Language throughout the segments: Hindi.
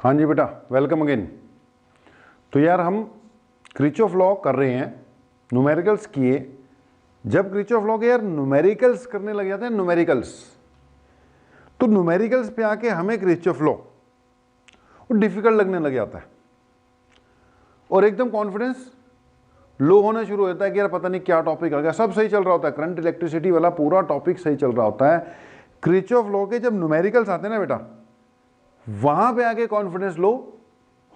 हाँ जी बेटा, वेलकम अगेन। तो यार हम क्रिचॉफ लॉ कर रहे हैं, न्यूमेरिकल्स किए। जब क्रिचॉफ लॉ के यार न्यूमेरिकल्स करने लग जाते हैं न्यूमेरिकल्स, तो न्यूमेरिकल्स पे आके हमें क्रिचॉफ लॉ वो डिफिकल्ट लगने लग जाता है और एकदम कॉन्फिडेंस लो होना शुरू होता है कि यार पता नहीं क्या टॉपिक आ गया। सब सही चल रहा होता है, करंट इलेक्ट्रिसिटी वाला पूरा टॉपिक सही चल रहा होता है। क्रिचॉफ लॉ के जब न्यूमेरिकल्स आते हैं ना बेटा, वहां पे आके कॉन्फिडेंस लो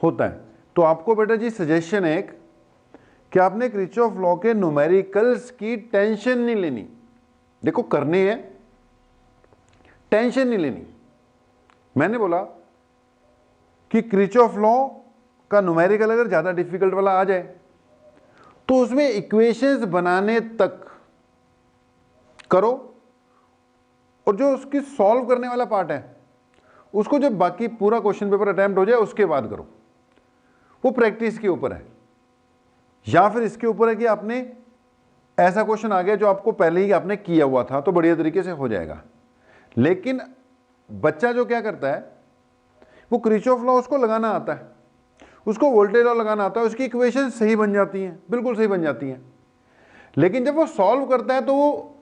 होता है। तो आपको बेटा जी सजेशन है एक कि आपने क्रिचॉफ लॉ के न्यूमेरिकल्स की टेंशन नहीं लेनी। देखो करनी है, टेंशन नहीं लेनी। मैंने बोला कि क्रिचॉफ लॉ का न्यूमेरिकल अगर ज्यादा डिफिकल्ट वाला आ जाए तो उसमें इक्वेशंस बनाने तक करो, और जो उसकी सॉल्व करने वाला पार्ट है उसको जब बाकी पूरा क्वेश्चन पेपर अटेम्प्ट हो जाए उसके बाद करो। वो प्रैक्टिस के ऊपर है, या फिर इसके ऊपर है कि आपने ऐसा क्वेश्चन आ गया जो आपको पहले ही आपने किया हुआ था तो बढ़िया तरीके से हो जाएगा। लेकिन बच्चा जो क्या करता है, वो क्रिचॉफ लॉ उसको लगाना आता है, उसको वोल्टेज लॉ लगाना आता है, उसकी इक्वेशन सही बन जाती हैं, बिल्कुल सही बन जाती हैं। लेकिन जब वो सॉल्व करता है तो वो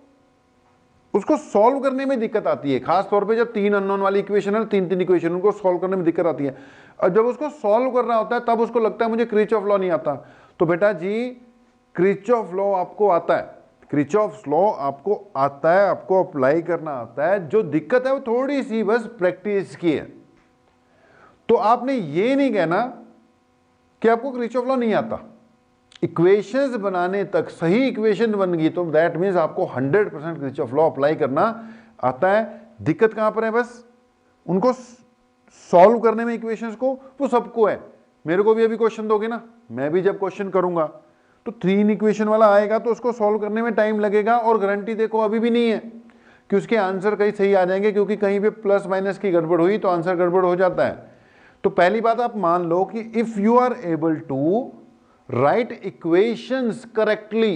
उसको सॉल्व करने में दिक्कत आती है, खास तौर पे जब तीन अननोन वाली इक्वेशन है, तीन तीन इक्वेशन, उनको सॉल्व करने में दिक्कत आती है। और जब उसको सॉल्व कर रहा होता है तब उसको लगता है मुझे क्रिचॉफ लॉ नहीं आता। तो बेटा जी क्रिचॉफ लॉ आपको आता है, क्रिचॉफ लॉ आपको आता है, आपको अप्लाई करना आता है। जो दिक्कत है वो थोड़ी सी बस प्रैक्टिस की है। तो आपने ये नहीं कहना कि आपको क्रिचॉफ लॉ नहीं आता। इक्वेशंस बनाने तक सही इक्वेशन बन गई तो दैट मीन्स आपको 100% क्रिचॉफ लॉ अप्लाई करना आता है। दिक्कत कहां पर है, बस उनको सॉल्व करने में इक्वेशंस को, वो सबको है। मेरे को भी अभी क्वेश्चन दोगे ना, मैं भी जब क्वेश्चन करूंगा तो 3 इक्वेशन वाला आएगा तो उसको सॉल्व करने में टाइम लगेगा, और गारंटी देखो अभी भी नहीं है कि उसके आंसर कहीं सही आ जाएंगे, क्योंकि कहीं पे प्लस माइनस की गड़बड़ हुई तो आंसर गड़बड़ हो जाता है। तो पहली बात आप मान लो कि if you are able to write equations correctly,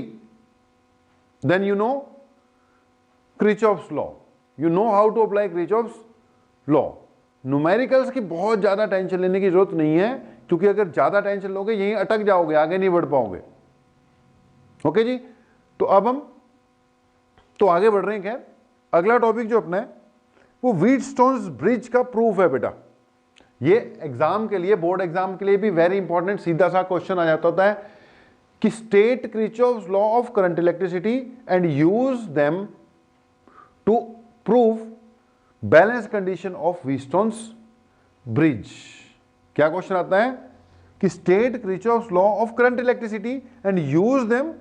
then you know Kirchhoff's law, you know how to apply Kirchhoff's law. Numericals की बहुत ज्यादा टेंशन लेने की जरूरत नहीं है, क्योंकि अगर ज्यादा टेंशन लोगे यहीं अटक जाओगे, आगे नहीं बढ़ पाओगे। ओके जी, तो अब हम तो आगे बढ़ रहे हैं। खैर अगला टॉपिक जो अपना है वो व्हीटस्टोन्स ब्रिज का प्रूफ है बेटा। ये एग्जाम के लिए, बोर्ड एग्जाम के लिए भी वेरी इंपॉर्टेंट सीधा सा क्वेश्चन आ जाता होता है कि state Kirchhoff's law of current electricity and use them to prove balance condition of Wheatstone's bridge. क्या क्वेश्चन आता है कि state Kirchhoff's law of current electricity and use them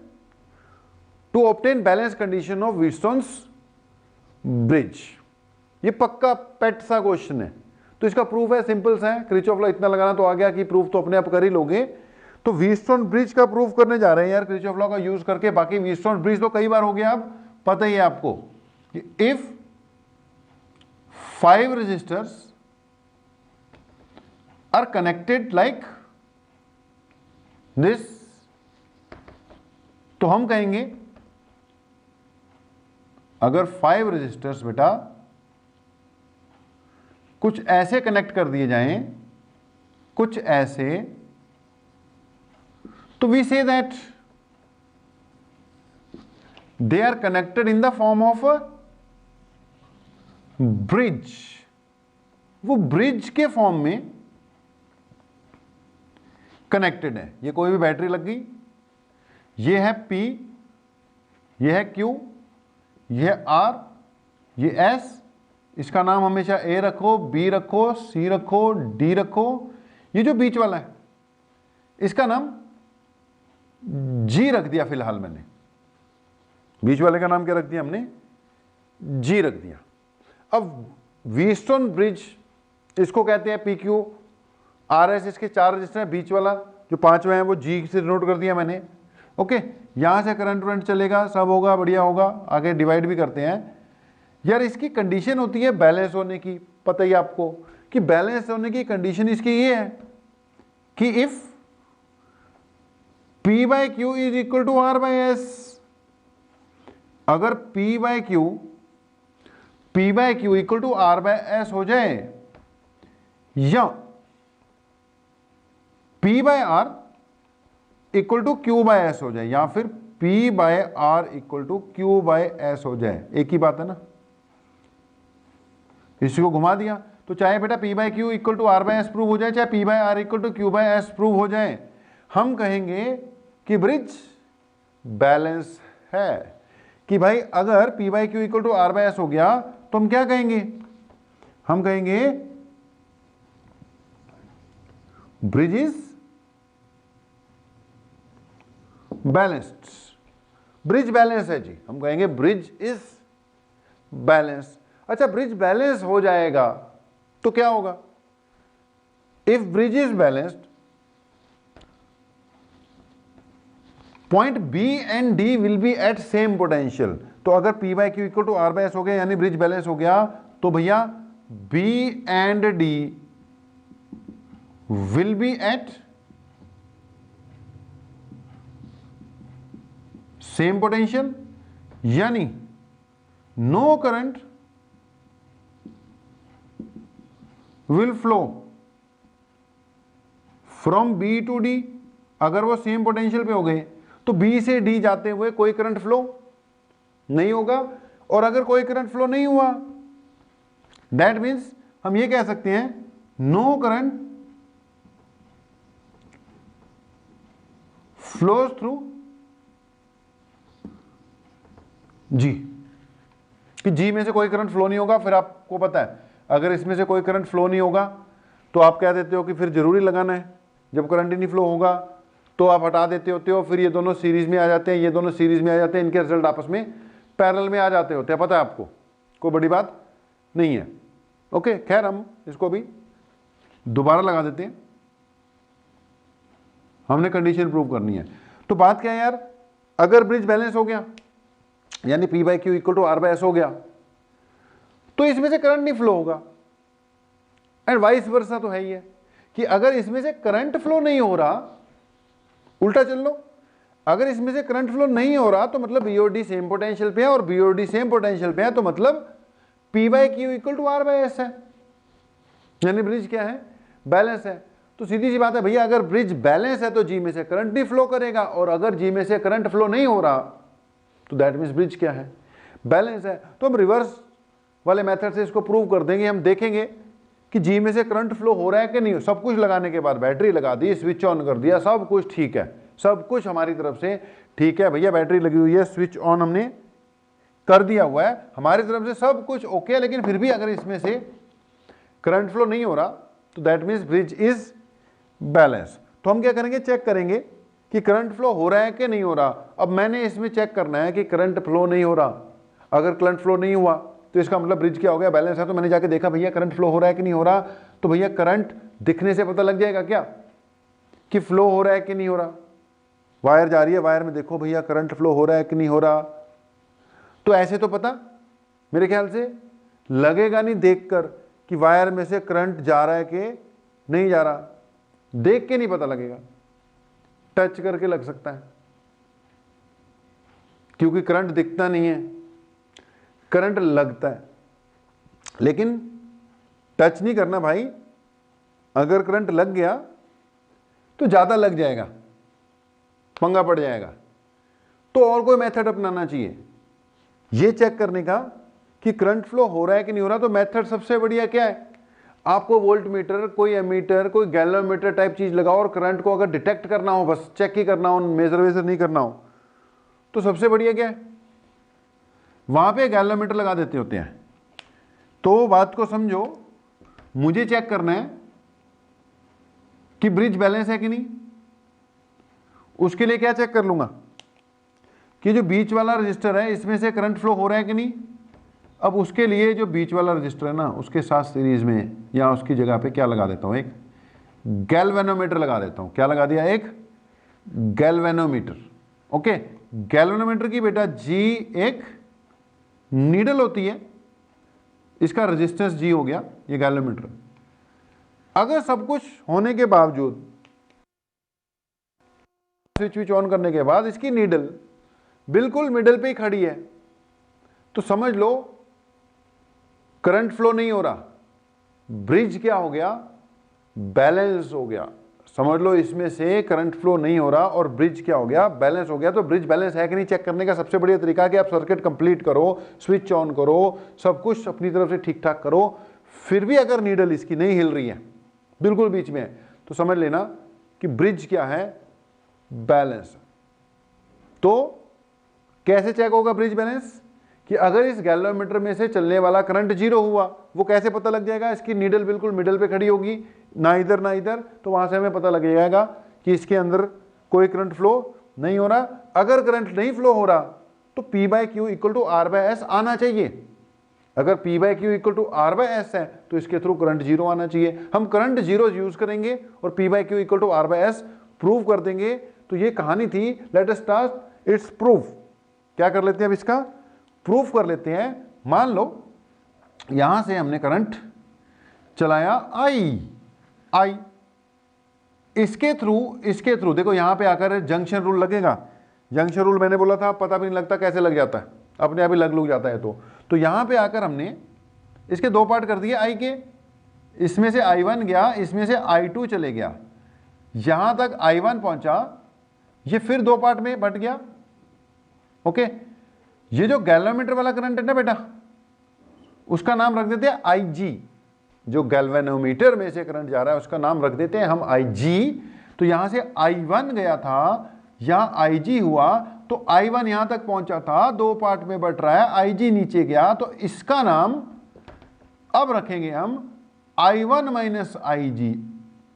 to obtain balance condition of Wheatstone's bridge. ये पक्का पेट सा क्वेश्चन है। तो इसका प्रूफ है, सिंपल सा है, क्रिचॉफ लॉ इतना लगाना तो आ गया कि प्रूफ तो अपने आप कर ही लोगे। तो व्हीटस्टोन ब्रिज का प्रूफ करने जा रहे हैं यार क्रिचॉफ लॉ का यूज करके। बाकी व्हीटस्टोन ब्रिज तो कई बार हो गया, अब पता ही है आपको कि if 5 resistors are connected like this, तो हम कहेंगे अगर 5 रेजिस्टर्स बेटा कुछ ऐसे कनेक्ट कर दिए जाएं, कुछ ऐसे, तो we say that they are connected in the form of a bridge. वो ब्रिज के फॉर्म में कनेक्टेड है। ये कोई भी बैटरी लग गई, ये है P, ये है Q, ये है R, ये S, इसका नाम हमेशा A रखो, B रखो, C रखो, D रखो। ये जो बीच वाला है इसका नाम G रख दिया फिलहाल मैंने। बीच वाले का नाम क्या रख दिया हमने? G रख दिया। अब व्हीटस्टोन ब्रिज इसको कहते हैं PQ RS, इसके 4 रजिस्टर हैं, बीच वाला जो 5वां है वो G से नोट कर दिया मैंने। ओके, यहां से करंट चलेगा, सब होगा, बढ़िया होगा। आगे डिवाइड भी करते हैं यार। इसकी कंडीशन होती है बैलेंस होने की, पता ही आपको कि बैलेंस होने की कंडीशन इसकी ये है कि if P by Q is equal to R by S, अगर P by Q equal to R by S हो जाए, या P by R equal to Q by S हो जाए, या फिर P by R equal to Q by S हो जाए, एक ही बात है ना। इसी को घुमा दिया, तो चाहे बेटा P by Q equal to R by S prove हो जाए, चाहे P by R equal to Q by S prove हो जाए, हम कहेंगे कि ब्रिज बैलेंस है। कि भाई अगर P by Q equal to R by S हो गया तो हम क्या कहेंगे, हम कहेंगे bridge is balanced, bridge balance है जी, हम कहेंगे ब्रिज इज बैलेंस। अच्छा, ब्रिज बैलेंस हो जाएगा तो क्या होगा, if bridge is balanced point B and D will be at same potential. तो अगर P by Q equal to R by S हो गया यानी ब्रिज बैलेंस हो गया, तो भैया B and D will be at same potential, यानी no current will flow from B to D। अगर वो सेम पोटेंशियल पे हो गए तो B से D जाते हुए कोई करंट फ्लो नहीं होगा, और अगर कोई करंट फ्लो नहीं हुआ दैट मीन्स हम ये कह सकते हैं no current flows through G, कि G में से कोई करंट फ्लो नहीं होगा। फिर आपको पता है अगर इसमें से कोई करंट फ्लो नहीं होगा तो आप कह देते हो कि फिर जरूरी लगाना है, जब करंट ही नहीं फ्लो होगा तो आप हटा देते होते हो, फिर ये दोनों सीरीज में आ जाते हैं, ये दोनों सीरीज में आ जाते हैं, इनके रिजल्ट आपस में पैरेलल में आ जाते होते हैं, पता है आपको, कोई बड़ी बात नहीं है। ओके, खैर हम इसको भी दोबारा लगा देते हैं, हमने कंडीशन प्रूव करनी है। तो बात क्या है यार, अगर ब्रिज बैलेंस हो गया यानी P by Q equal to R by S हो गया तो इसमें से करंट नहीं फ्लो होगा, एंड वाइस वर्सा तो है ही है कि अगर इसमें से करंट फ्लो नहीं हो रहा, उल्टा चल लो, अगर इसमें से करंट फ्लो नहीं हो रहा तो मतलब B और D सेम पोटेंशियल पे है, और B और D सेम पोटेंशियल पे है तो मतलब P by Q equal to R by S है, यानी ब्रिज क्या है, बैलेंस है। तो सीधी सी बात है भैया, अगर ब्रिज बैलेंस है तो G में से करंट नहीं फ्लो करेगा, और अगर G में से करंट फ्लो नहीं हो रहा तो दैट मीन्स ब्रिज क्या है, बैलेंस है। तो हम रिवर्स वाले मेथड से इसको प्रूव कर देंगे, हम देखेंगे कि G में से करंट फ्लो हो रहा है कि नहीं। सब कुछ लगाने के बाद बैटरी लगा दी, स्विच ऑन कर दिया, सब कुछ ठीक है, सब कुछ हमारी तरफ से ठीक है भैया, बैटरी लगी हुई है, स्विच ऑन हमने कर दिया हुआ है, हमारी तरफ से सब कुछ ओके है। लेकिन फिर भी अगर इसमें से करंट फ्लो नहीं हो रहा तो that means bridge is balance. तो हम क्या करेंगे, चेक करेंगे कि करंट फ्लो हो रहा है कि नहीं हो रहा। अब मैंने इसमें चेक करना है कि करंट फ्लो नहीं हो रहा, अगर करंट फ्लो नहीं हुआ तो इसका मतलब ब्रिज क्या हो गया, बैलेंस है। तो मैंने जाके देखा भैया करंट फ्लो हो रहा है कि नहीं हो रहा, तो भैया करंट दिखने से पता लग जाएगा क्या कि फ्लो हो रहा है कि नहीं हो रहा। वायर जा रही है, वायर में देखो भैया करंट फ्लो हो रहा है कि नहीं हो रहा, तो ऐसे तो पता मेरे ख्याल से लगेगा नहीं देखकर कि वायर में से करंट जा रहा है कि नहीं जा रहा, देख के नहीं पता लगेगा, टच करके लग सकता है, क्योंकि करंट दिखता नहीं है, करंट लगता है। लेकिन टच नहीं करना भाई, अगर करंट लग गया तो ज्यादा लग जाएगा, पंगा पड़ जाएगा। तो और कोई मेथड अपनाना चाहिए ये चेक करने का कि करंट फ्लो हो रहा है कि नहीं हो रहा। तो मेथड सबसे बढ़िया क्या है, आपको वोल्ट मीटर, कोई एमीटर, कोई गैलोमीटर टाइप चीज लगाओ, और करंट को अगर डिटेक्ट करना हो, बस चेक ही करना हो, मेजर वेजर नहीं करना हो, तो सबसे बढ़िया क्या है, वहां पे गैलोमीटर लगा देते होते हैं। तो बात को समझो, मुझे चेक करना है कि ब्रिज बैलेंस है कि नहीं। उसके लिए क्या चेक कर लूंगा कि जो बीच वाला रजिस्टर है इसमें से करंट फ्लो हो रहा है कि नहीं। अब उसके लिए जो बीच वाला रजिस्टर है ना, उसके साथ सीरीज में या उसकी जगह पे क्या लगा देता हूं, एक गैल्वेनोमीटर लगा देता हूं। क्या लगा दिया, एक गैल्वेनोमीटर। ओके, गैल्वेनोमीटर की बेटा जी एक नीडल होती है, इसका रेजिस्टेंस जी हो गया ये गैल्वेनोमीटर। अगर सब कुछ होने के बावजूद, स्विच ऑन करने के बाद इसकी नीडल बिल्कुल मिडल पे ही खड़ी है, तो समझ लो करंट फ्लो नहीं हो रहा, ब्रिज क्या हो गया, बैलेंस हो गया। समझ लो इसमें से करंट फ्लो नहीं हो रहा और ब्रिज क्या हो गया, बैलेंस हो गया। तो ब्रिज बैलेंस है कि नहीं चेक करने का सबसे बढ़िया तरीका है कि आप सर्किट कंप्लीट करो, स्विच ऑन करो, सब कुछ अपनी तरफ से ठीक ठाक करो, फिर भी अगर नीडल इसकी नहीं हिल रही है, बिल्कुल बीच में है, तो समझ लेना कि ब्रिज क्या है, बैलेंस। तो कैसे चेक होगा ब्रिज बैलेंस, कि अगर इस गैल्वेमीटर में से चलने वाला करंट जीरो हुआ, वो कैसे पता लग जाएगा, इसकी नीडल बिल्कुल मिडल पे खड़ी होगी, ना इधर ना इधर, तो वहां से हमें पता लग जाएगा कि इसके अंदर कोई करंट फ्लो नहीं हो रहा। अगर करंट नहीं फ्लो हो रहा तो P/Q इक्वल टू R/S आना चाहिए। अगर P/Q इक्वल टू R/S है तो इसके थ्रू करंट जीरो आना चाहिए। हम करंट जीरो यूज करेंगे और P/Q equal to R/S prove कर देंगे। तो ये कहानी थी, let us start it's proof. क्या कर लेते हैं अब, इसका प्रूफ कर लेते हैं। मान लो यहां से हमने करंट चलाया I, इसके थ्रू देखो यहां पे आकर जंक्शन रूल लगेगा। जंक्शन रूल मैंने बोला था, पता भी नहीं लगता कैसे लग जाता है, अपने आप ही लग जाता है। तो यहां पे आकर हमने इसके दो पार्ट कर दिए I के, इसमें से I1 गया, इसमें से I2 चले गया, यहां तक I1 पहुंचा, ये फिर दो पार्ट में बट गया। ओके, ये जो गैल्वेनोमीटर वाला करंट है ना बेटा, उसका नाम रख देते हैं IG। जो गैल्वेनोमीटर में से करंट जा रहा है उसका नाम रख देते हैं हम IG। तो यहां से I1 गया था, यहां IG हुआ, तो I1 यहां तक पहुंचा था, दो पार्ट में बट रहा है, IG नीचे गया, तो इसका नाम अब रखेंगे हम I1 minus IG।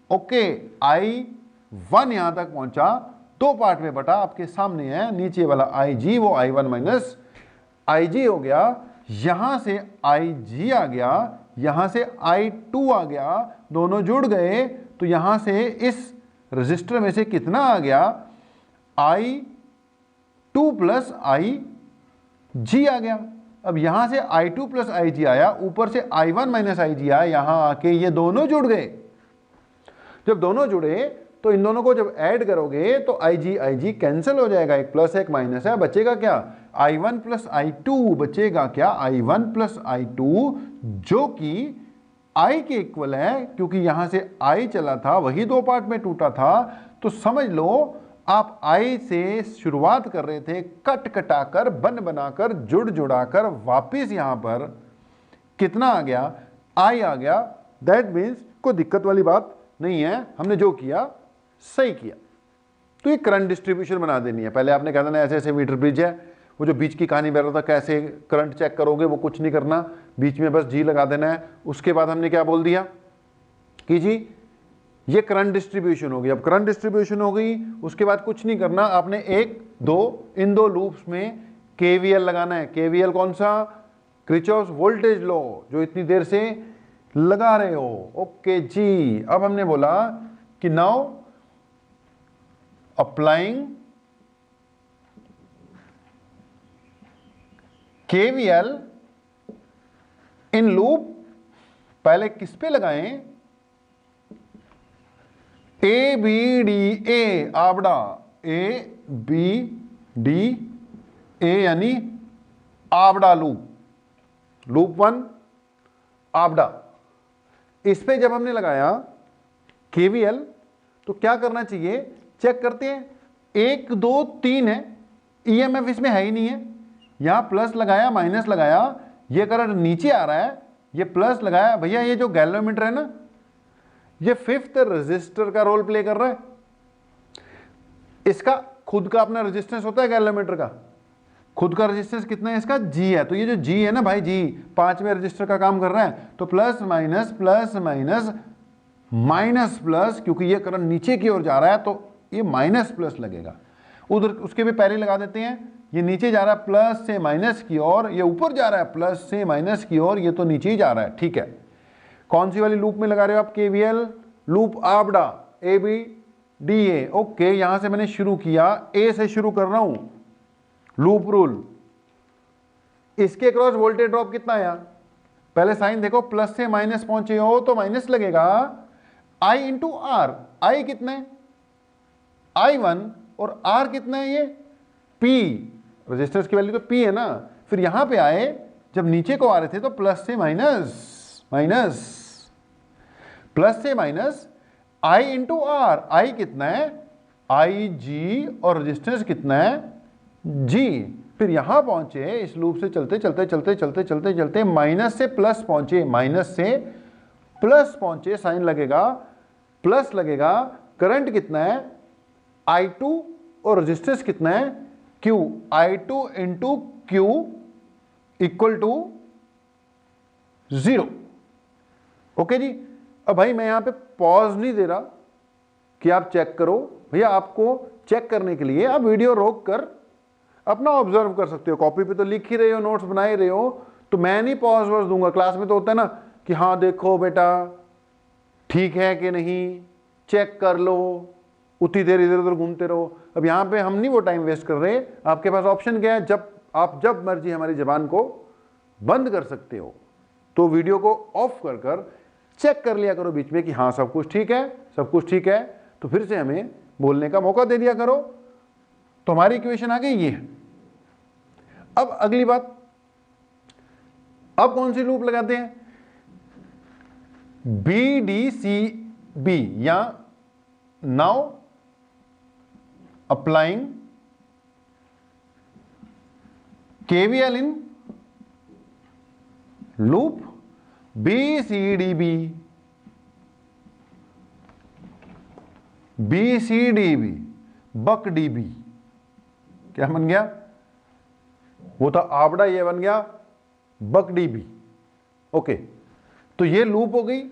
Okay, I1 यहां तक पहुंचा, दो पार्ट में बटा, आपके सामने है नीचे वाला IG, वो I1 माइनस IG हो गया। यहां से IG आ गया, यहां से I2 आ गया, दोनों जुड़ गए, तो यहां से इस रजिस्टर में से कितना आ गया, I2 प्लस IG आ गया। अब यहां से I2 प्लस IG आया, ऊपर से I1 माइनस IG आया, यहां आके ये दोनों जुड़ गए। जब दोनों जुड़े तो इन दोनों को जब ऐड करोगे तो IG कैंसिल हो जाएगा, एक प्लस एक माइनस है, बचेगा क्या, I1 प्लस I2, बचेगा क्या, I1 प्लस I2, जो कि I के इक्वल है, क्योंकि यहां से I चला था, वही दो पार्ट में टूटा था। तो समझ लो आप I से शुरुआत कर रहे थे, कट कटाकर, बन बनाकर, जुड़ जुड़ाकर, वापिस यहां पर कितना आ गया, I आ गया। दैट मीन्स कोई दिक्कत वाली बात नहीं है, हमने जो किया सही किया। तो ये करंट डिस्ट्रीब्यूशन बना देनी है। पहले आपने कहा था ना ऐसे ऐसे मीटर ब्रिज है, वो जो बीच की कहानी बह रहा था कैसे करंट चेक करोगे, वो कुछ नहीं करना, बीच में बस G लगा देना है। उसके बाद हमने क्या बोल दिया कि जी ये करंट डिस्ट्रीब्यूशन होगी। अब करंट डिस्ट्रीब्यूशन हो गई, उसके बाद कुछ नहीं करना, आपने इन दो लूप्स में KVL लगाना है। KVL कौन सा, क्रिचॉफ्स वोल्टेज लॉ, जो इतनी देर से लगा रहे हो। ओके जी, अब हमने बोला कि now applying KVL in loop, पहले किस पे लगाएं, ABDA, आबड़ा, ABDA यानी आबड़ा लूप, लूप 1 आबड़ा। इस पे जब हमने लगाया KVL तो क्या करना चाहिए, चेक करते हैं, 1 2 3 है, EMF इसमें है ही नहीं है, यहां प्लस लगाया माइनस लगाया, ये करंट नीचे आ रहा है, ये प्लस लगाया, भैया ये जो गैल्वेनोमीटर है ना, ये 5th रेजिस्टर का रोल प्ले कर रहा है। इसका खुद का अपना रेजिस्टेंस होता है गैल्वेनोमीटर का, खुद का रेजिस्टेंस कितना है इसका, G है। तो ये जो G है ना भाई, G 5वें रजिस्टर का काम कर रहा है, तो plus minus plus minus minus plus, क्योंकि ये करंट नीचे की ओर जा रहा है तो ये माइनस प्लस लगेगा। उधर उसके भी पहले लगा देते हैं, ये नीचे जा रहा है प्लस से माइनस की ओर, ये ऊपर जा रहा है प्लस से माइनस की ओर, ये तो नीचे ही जा रहा है। ठीक है, कौन सी वाली लूप में लगा रहे हो आप KVL, लूप आबड़ा, ABDA। ओके, यहां से मैंने शुरू किया, A से शुरू कर रहा हूं, लूप रूल। इसके क्रॉस वोल्टेज ड्रॉप कितना आया, पहले साइन देखो, प्लस से माइनस पहुंचे हो तो माइनस लगेगा, I इंटू R। I कितना है, I1, और R कितना है, ये P, रेजिस्टेंस की वैल्यू तो P है ना। फिर यहां पे आए, जब नीचे को आ रहे थे तो प्लस से माइनस, माइनस प्लस से माइनस, I इंटू आर, आई कितना है आई जी, और रेजिस्टेंस कितना है जी। फिर यहां पहुंचे, इस लूप से चलते चलते चलते चलते चलते चलते माइनस से प्लस पहुंचे, माइनस से प्लस पहुंचे, साइन लगेगा, प्लस लगेगा, करंट कितना है I2 और रेजिस्टेंस कितना है Q, I2 into Q equal to 0। Okay जी। अब भाई मैं यहां पे पॉज नहीं दे रहा कि आप चेक करो, भैया आपको चेक करने के लिए आप वीडियो रोक कर अपना ऑब्जर्व कर सकते हो, कॉपी पे तो लिख ही रहे हो, नोट्स बना ही रहे हो, तो मैं नहीं पॉज वॉज दूंगा। क्लास में तो होता है ना कि हाँ देखो बेटा ठीक है कि नहीं, चेक कर लो, उतनी देर इधर उधर घूमते रहो। अब यहाँ पे हम नहीं वो टाइम वेस्ट कर रहे, आपके पास ऑप्शन क्या है, जब मर्जी हमारी जबान को बंद कर सकते हो, तो वीडियो को ऑफ कर कर चेक कर लिया करो बीच में कि हाँ सब कुछ ठीक है, सब कुछ ठीक है, तो फिर से हमें बोलने का मौका दे दिया करो। तो हमारी इक्वेशन आ गई ये। अब अगली बात, अब कौन सी लूप लगाते हैं, बी डी सी बी, या now applying KVL in loop BCDB, BCDB, बक डीबी, क्या बन गया, वो था आपड़ा, ये बन गया बक डीबी। ओके, तो ये लूप हो गई।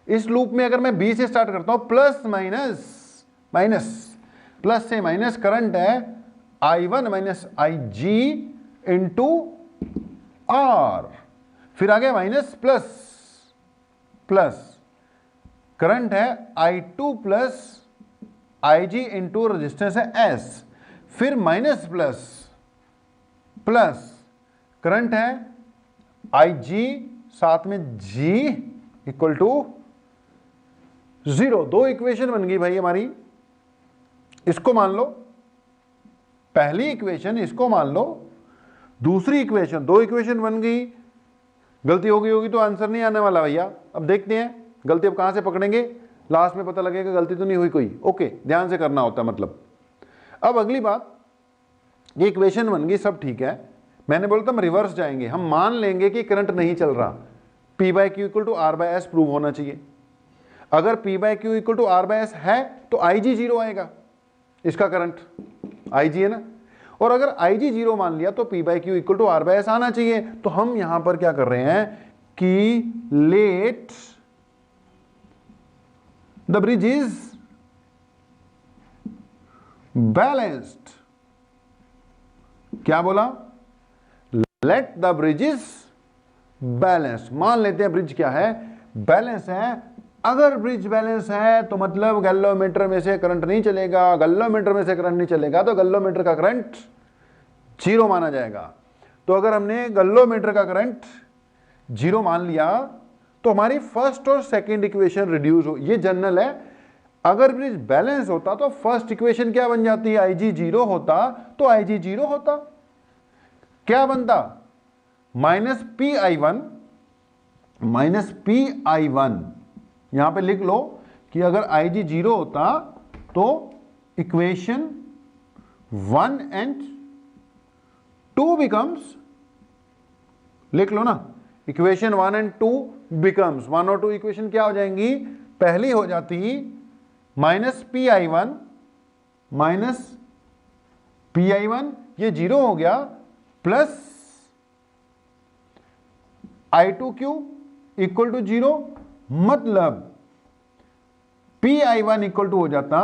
इस लूप में अगर मैं बी से स्टार्ट करता हूं, प्लस माइनस माइनस, प्लस से माइनस, करंट है I1 minus IG into are, फिर आ गया माइनस प्लस प्लस, करंट है I2 plus IG into resistance है S, फिर माइनस प्लस प्लस, करंट है IG साथ में G इक्वल टू 0। दो इक्वेशन बन गई भाई हमारी, इसको मान लो पहली इक्वेशन, इसको मान लो दूसरी इक्वेशन, दो इक्वेशन बन गई। गलती हो गई होगी तो आंसर नहीं आने वाला भैया। अब देखते हैं गलती अब कहां से पकड़ेंगे, लास्ट में पता लगेगा गलती तो नहीं हुई कोई। ओके, ध्यान से करना होता है मतलब। अब अगली बात, ये इक्वेशन बन गई, सब ठीक है। मैंने बोला था हम रिवर्स जाएंगे, हम मान लेंगे कि करंट नहीं चल रहा, P by Q equal to R by S prove होना चाहिए। अगर P by Q equal to R by S है तो IG 0 आएगा, इसका करंट IG है ना, और अगर IG 0 मान लिया तो P by Q equal to R by S आना चाहिए। तो हम यहां पर क्या कर रहे हैं कि let the bridge is balanced, क्या बोला, let the bridge is balance, मान लेते हैं ब्रिज क्या है, बैलेंस है। अगर ब्रिज बैलेंस है तो मतलब गैल्वोमीटर में से करंट नहीं चलेगा, गैल्वोमीटर में से करंट नहीं चलेगा तो गैल्वोमीटर का करंट 0 माना जाएगा। तो अगर हमने गैल्वोमीटर का करंट 0 मान लिया तो हमारी फर्स्ट और सेकंड इक्वेशन रिड्यूस हो, ये जनरल है। अगर ब्रिज बैलेंस होता तो फर्स्ट इक्वेशन क्या बन जाती है, IG 0 होता तो IG 0 होता, क्या बनता, माइनस पी आई वन, यहां पे लिख लो कि अगर IG 0 होता तो इक्वेशन 1 एंड 2 बिकम्स, लिख लो ना, इक्वेशन 1 एंड 2 बिकम्स, 1 और 2 इक्वेशन क्या हो जाएंगी, पहली हो जाती माइनस पी आई वन, ये 0 हो गया, प्लस I2Q इक्वल टू 0, मतलब PI1 इक्वल टू हो जाता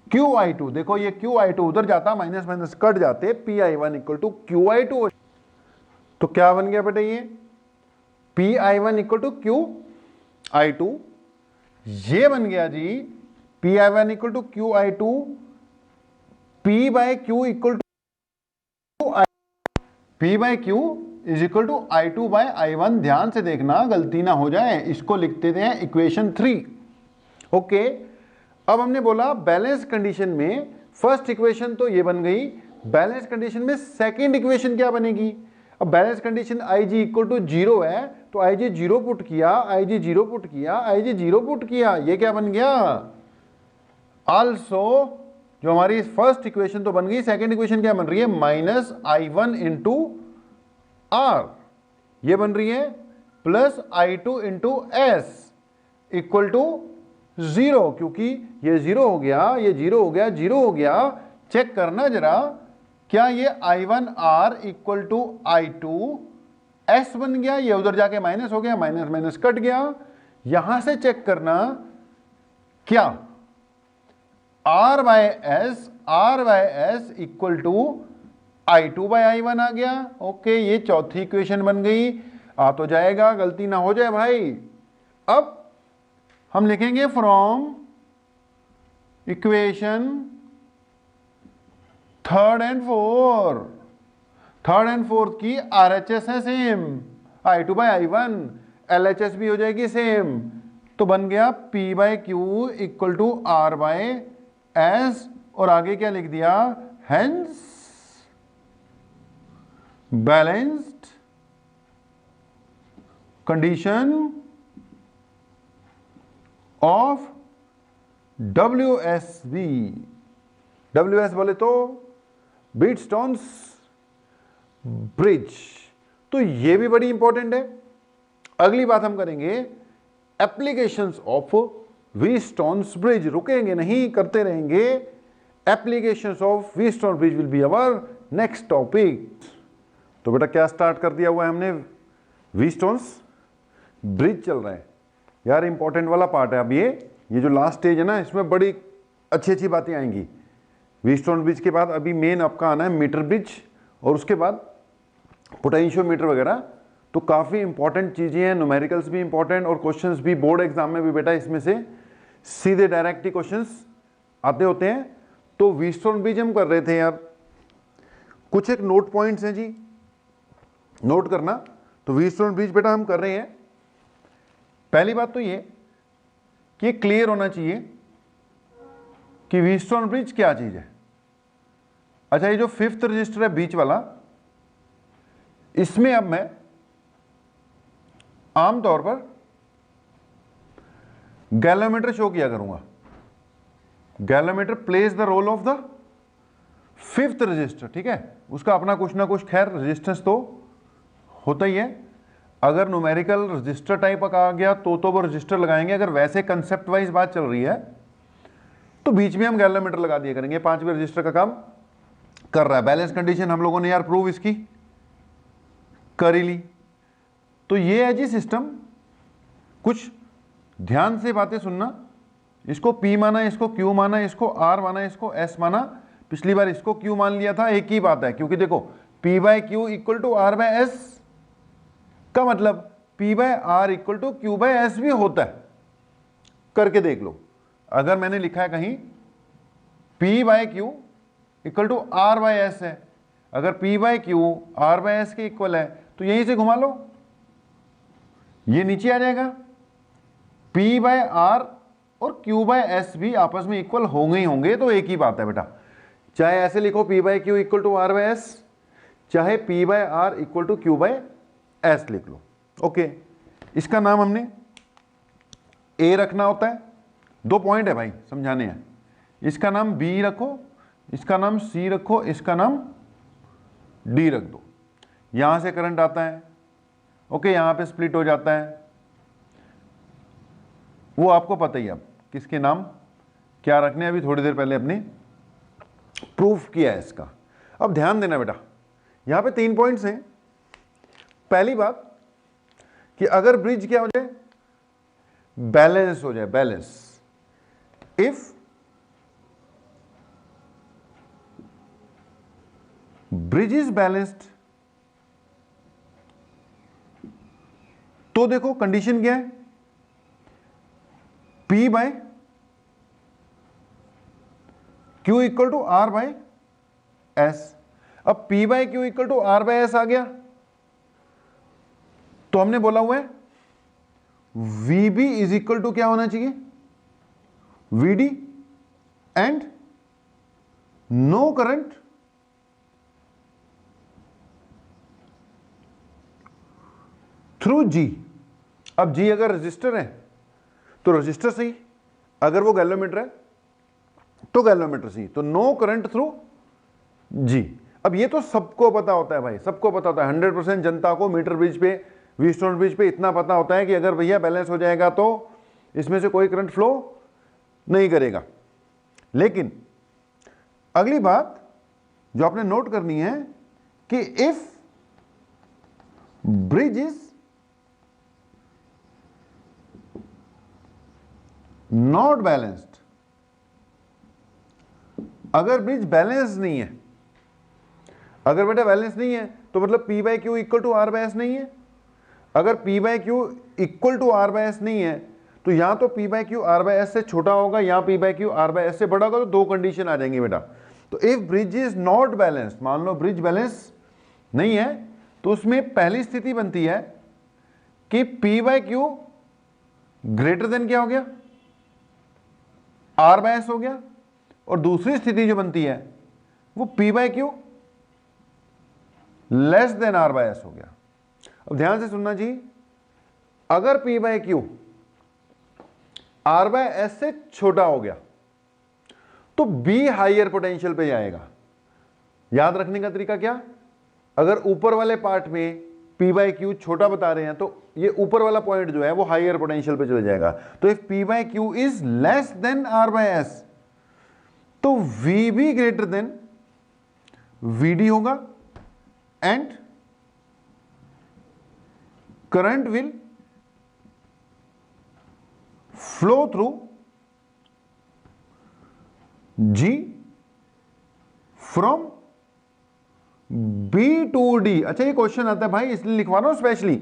QI2। देखो ये QI2 उधर जाता, माइनस माइनस कट जाते, PI1 इक्वल टू QI2। तो क्या बन गया बेटा, ये PI1 इक्वल टू QI2, ये बन गया जी PI1 equal to QI2, P by Q equal to P by Q is equal to I2 by I1। ध्यान से देखना गलती ना हो जाए, इसको लिखते थे इक्वेशन 3। ओके, अब हमने बोला बैलेंस कंडीशन में फर्स्ट इक्वेशन तो ये बन गई, बैलेंस कंडीशन में सेकंड इक्वेशन क्या बनेगी, अब balance condition I G equal to 0 है, तो आई जी 0 पुट किया, आई जी 0 पुट किया, आई जी 0 पुट किया, ये क्या बन गया? आल्सो जो हमारी फर्स्ट इक्वेशन तो बन गई, सेकेंड इक्वेशन क्या बन रही है? Minus I one into R, ये बन रही है plus I two into S equal to 0, क्योंकि ये 0 हो गया, ये 0 हो गया, 0 हो गया। चेक करना जरा, क्या ये I one R equal to I two S बन गया? ये उधर जाके माइनस हो गया, माइनस माइनस कट गया। यहां से चेक करना, क्या R by S equal to I two by I one आ गया। ओके, ये चौथी इक्वेशन बन गई। आ तो जाएगा, गलती ना हो जाए भाई। अब हम लिखेंगे from equation third and fourth की आरएचएस है same, I two by I one, LHS भी हो जाएगी सेम। तो बन गया P by Q equal to R by S, और आगे क्या लिख दिया? Hence balanced condition of WSB। WS बोले तो व्हीटस्टोन्स ब्रिज। तो ये भी बड़ी इंपॉर्टेंट है। अगली बात हम करेंगे एप्लीकेशंस ऑफ व्हीटस्टोन्स ब्रिज। रुकेंगे नहीं, करते रहेंगे। Applications of Wheatstone bridge will be our next topic. तो बेटा क्या स्टार्ट कर दिया हुआ है हमने? व्हीटस्टोन्स ब्रिज चल रहा है यार, इंपॉर्टेंट वाला पार्ट है। अब ये जो लास्ट स्टेज है ना, इसमें बड़ी अच्छी अच्छी बातें आएंगी। व्हीटस्टोन ब्रिज के बाद अभी मेन आपका आना है मीटर ब्रिज, और उसके बाद पोटेंशियोमीटर वगैरह। तो काफ़ी इंपॉर्टेंट चीज़ें हैं, न्यूमेरिकल्स भी इंपॉर्टेंट, और क्वेश्चंस भी बोर्ड एग्जाम में भी बेटा इसमें से सीधे डायरेक्ट ही क्वेश्चंस आते होते हैं। तो व्हीटस्टोन ब्रिज हम कर रहे थे यार, कुछ एक नोट पॉइंट्स हैं जी, नोट करना। तो व्हीटस्टोन ब्रिज बेटा हम कर रहे हैं। पहली बात तो ये कि क्लियर होना चाहिए कि व्हीटस्टोन ब्रिज क्या चीज है। अच्छा, ये जो 5th रजिस्टर है बीच वाला, इसमें अब मैं आमतौर पर गैलोमीटर शो किया करूंगा। Galvanometer plays the role of the 5th resistor, ठीक है। उसका अपना कुछ ना कुछ खैर रेजिस्टेंस तो होता ही है। अगर न्यूमेरिकल रजिस्टर टाइप का आ गया तो वो रजिस्टर लगाएंगे। अगर वैसे कंसेप्ट वाइज बात चल रही है तो बीच में हम गैलोमीटर लगा दिया करेंगे। 5वें रजिस्टर का काम कर रहा है। बैलेंस कंडीशन हम लोगों ने यार प्रूव इसकी कर ही ली। तो ये है जी सिस्टम। कुछ ध्यान से बातें सुनना। इसको P माना, इसको Q माना, इसको R माना, इसको S माना। पिछली बार इसको Q मान लिया था, एक ही बात है, क्योंकि देखो P by Q equal to R by S का मतलब P by R equal to Q by S भी होता है। करके देख लो। अगर मैंने लिखा है कहीं P by Q equal to R by S है, अगर P by Q R by S के इक्वल है तो यहीं से घुमा लो, ये नीचे आ जाएगा। P बाय R और Q बाय S भी आपस में इक्वल होंगे ही होंगे, तो एक ही बात है बेटा। चाहे ऐसे लिखो P by Q equal to R by S, चाहे P by R equal to Q by S लिख लो। ओके, इसका नाम हमने A रखना होता है। 2 पॉइंट है भाई समझाने हैं। इसका नाम B रखो, इसका नाम C रखो, इसका नाम D रख दो। यहां से करंट आता है, ओके, यहां पे स्प्लिट हो जाता है। वो आपको पता ही, अब किसके नाम क्या रखने, अभी थोड़ी देर पहले अपने प्रूफ किया है इसका। अब ध्यान देना बेटा, यहां पे 3 पॉइंट्स हैं। पहली बात कि अगर ब्रिज क्या हो जाए, बैलेंस हो जाए, balance. If bridge is balanced, तो देखो कंडीशन क्या है, P by Q equal to R by S। अब P by Q equal to R by S आ गया, तो हमने बोला हुआ है VB इज इक्वल टू क्या होना चाहिए, VD, and no current through G. अब जी अगर रजिस्टर है तो रजिस्टर सही, अगर वो गैल्वेमीटर है तो गैल्वेमीटर सही, तो नो करंट थ्रू जी। अब ये तो सबको पता होता है भाई, सबको पता होता है, 100% जनता को मीटर ब्रिज पे, व्हीटस्टोन ब्रिज पे इतना पता होता है कि अगर भैया बैलेंस हो जाएगा तो इसमें से कोई करंट फ्लो नहीं करेगा। लेकिन अगली बात जो आपने नोट करनी है कि if bridge is not balanced, अगर ब्रिज बैलेंस नहीं है, अगर बेटा बैलेंस नहीं है तो मतलब P by Q equal to R by S नहीं है। अगर P by Q equal to R by S नहीं है तो या तो P by Q R by S से छोटा होगा या P by Q R by S से बड़ा होगा, तो दो कंडीशन आ जाएंगी बेटा। तो if bridge is not balanced, मान लो ब्रिज बैलेंस नहीं है, तो उसमें पहली स्थिति बनती है कि P by Q greater than क्या हो गया, आर बाई एस हो गया, और दूसरी स्थिति जो बनती है वो P by Q less than R by S हो गया। अब ध्यान से सुनना जी, अगर P by Q R by S से छोटा हो गया तो B हाइयर पोटेंशियल पे जाएगा। याद रखने का तरीका क्या, अगर ऊपर वाले पार्ट में P बाई क्यू छोटा बता रहे हैं तो ये ऊपर वाला पॉइंट जो है वो हाइयर पोटेंशियल पे चले जाएगा। तो if P by Q is less than R by S तो VB ग्रेटर देन VD होगा and current will flow through G from B to D। अच्छा ये क्वेश्चन आता है भाई, इसलिए लिखवा रहा हूं स्पेशली।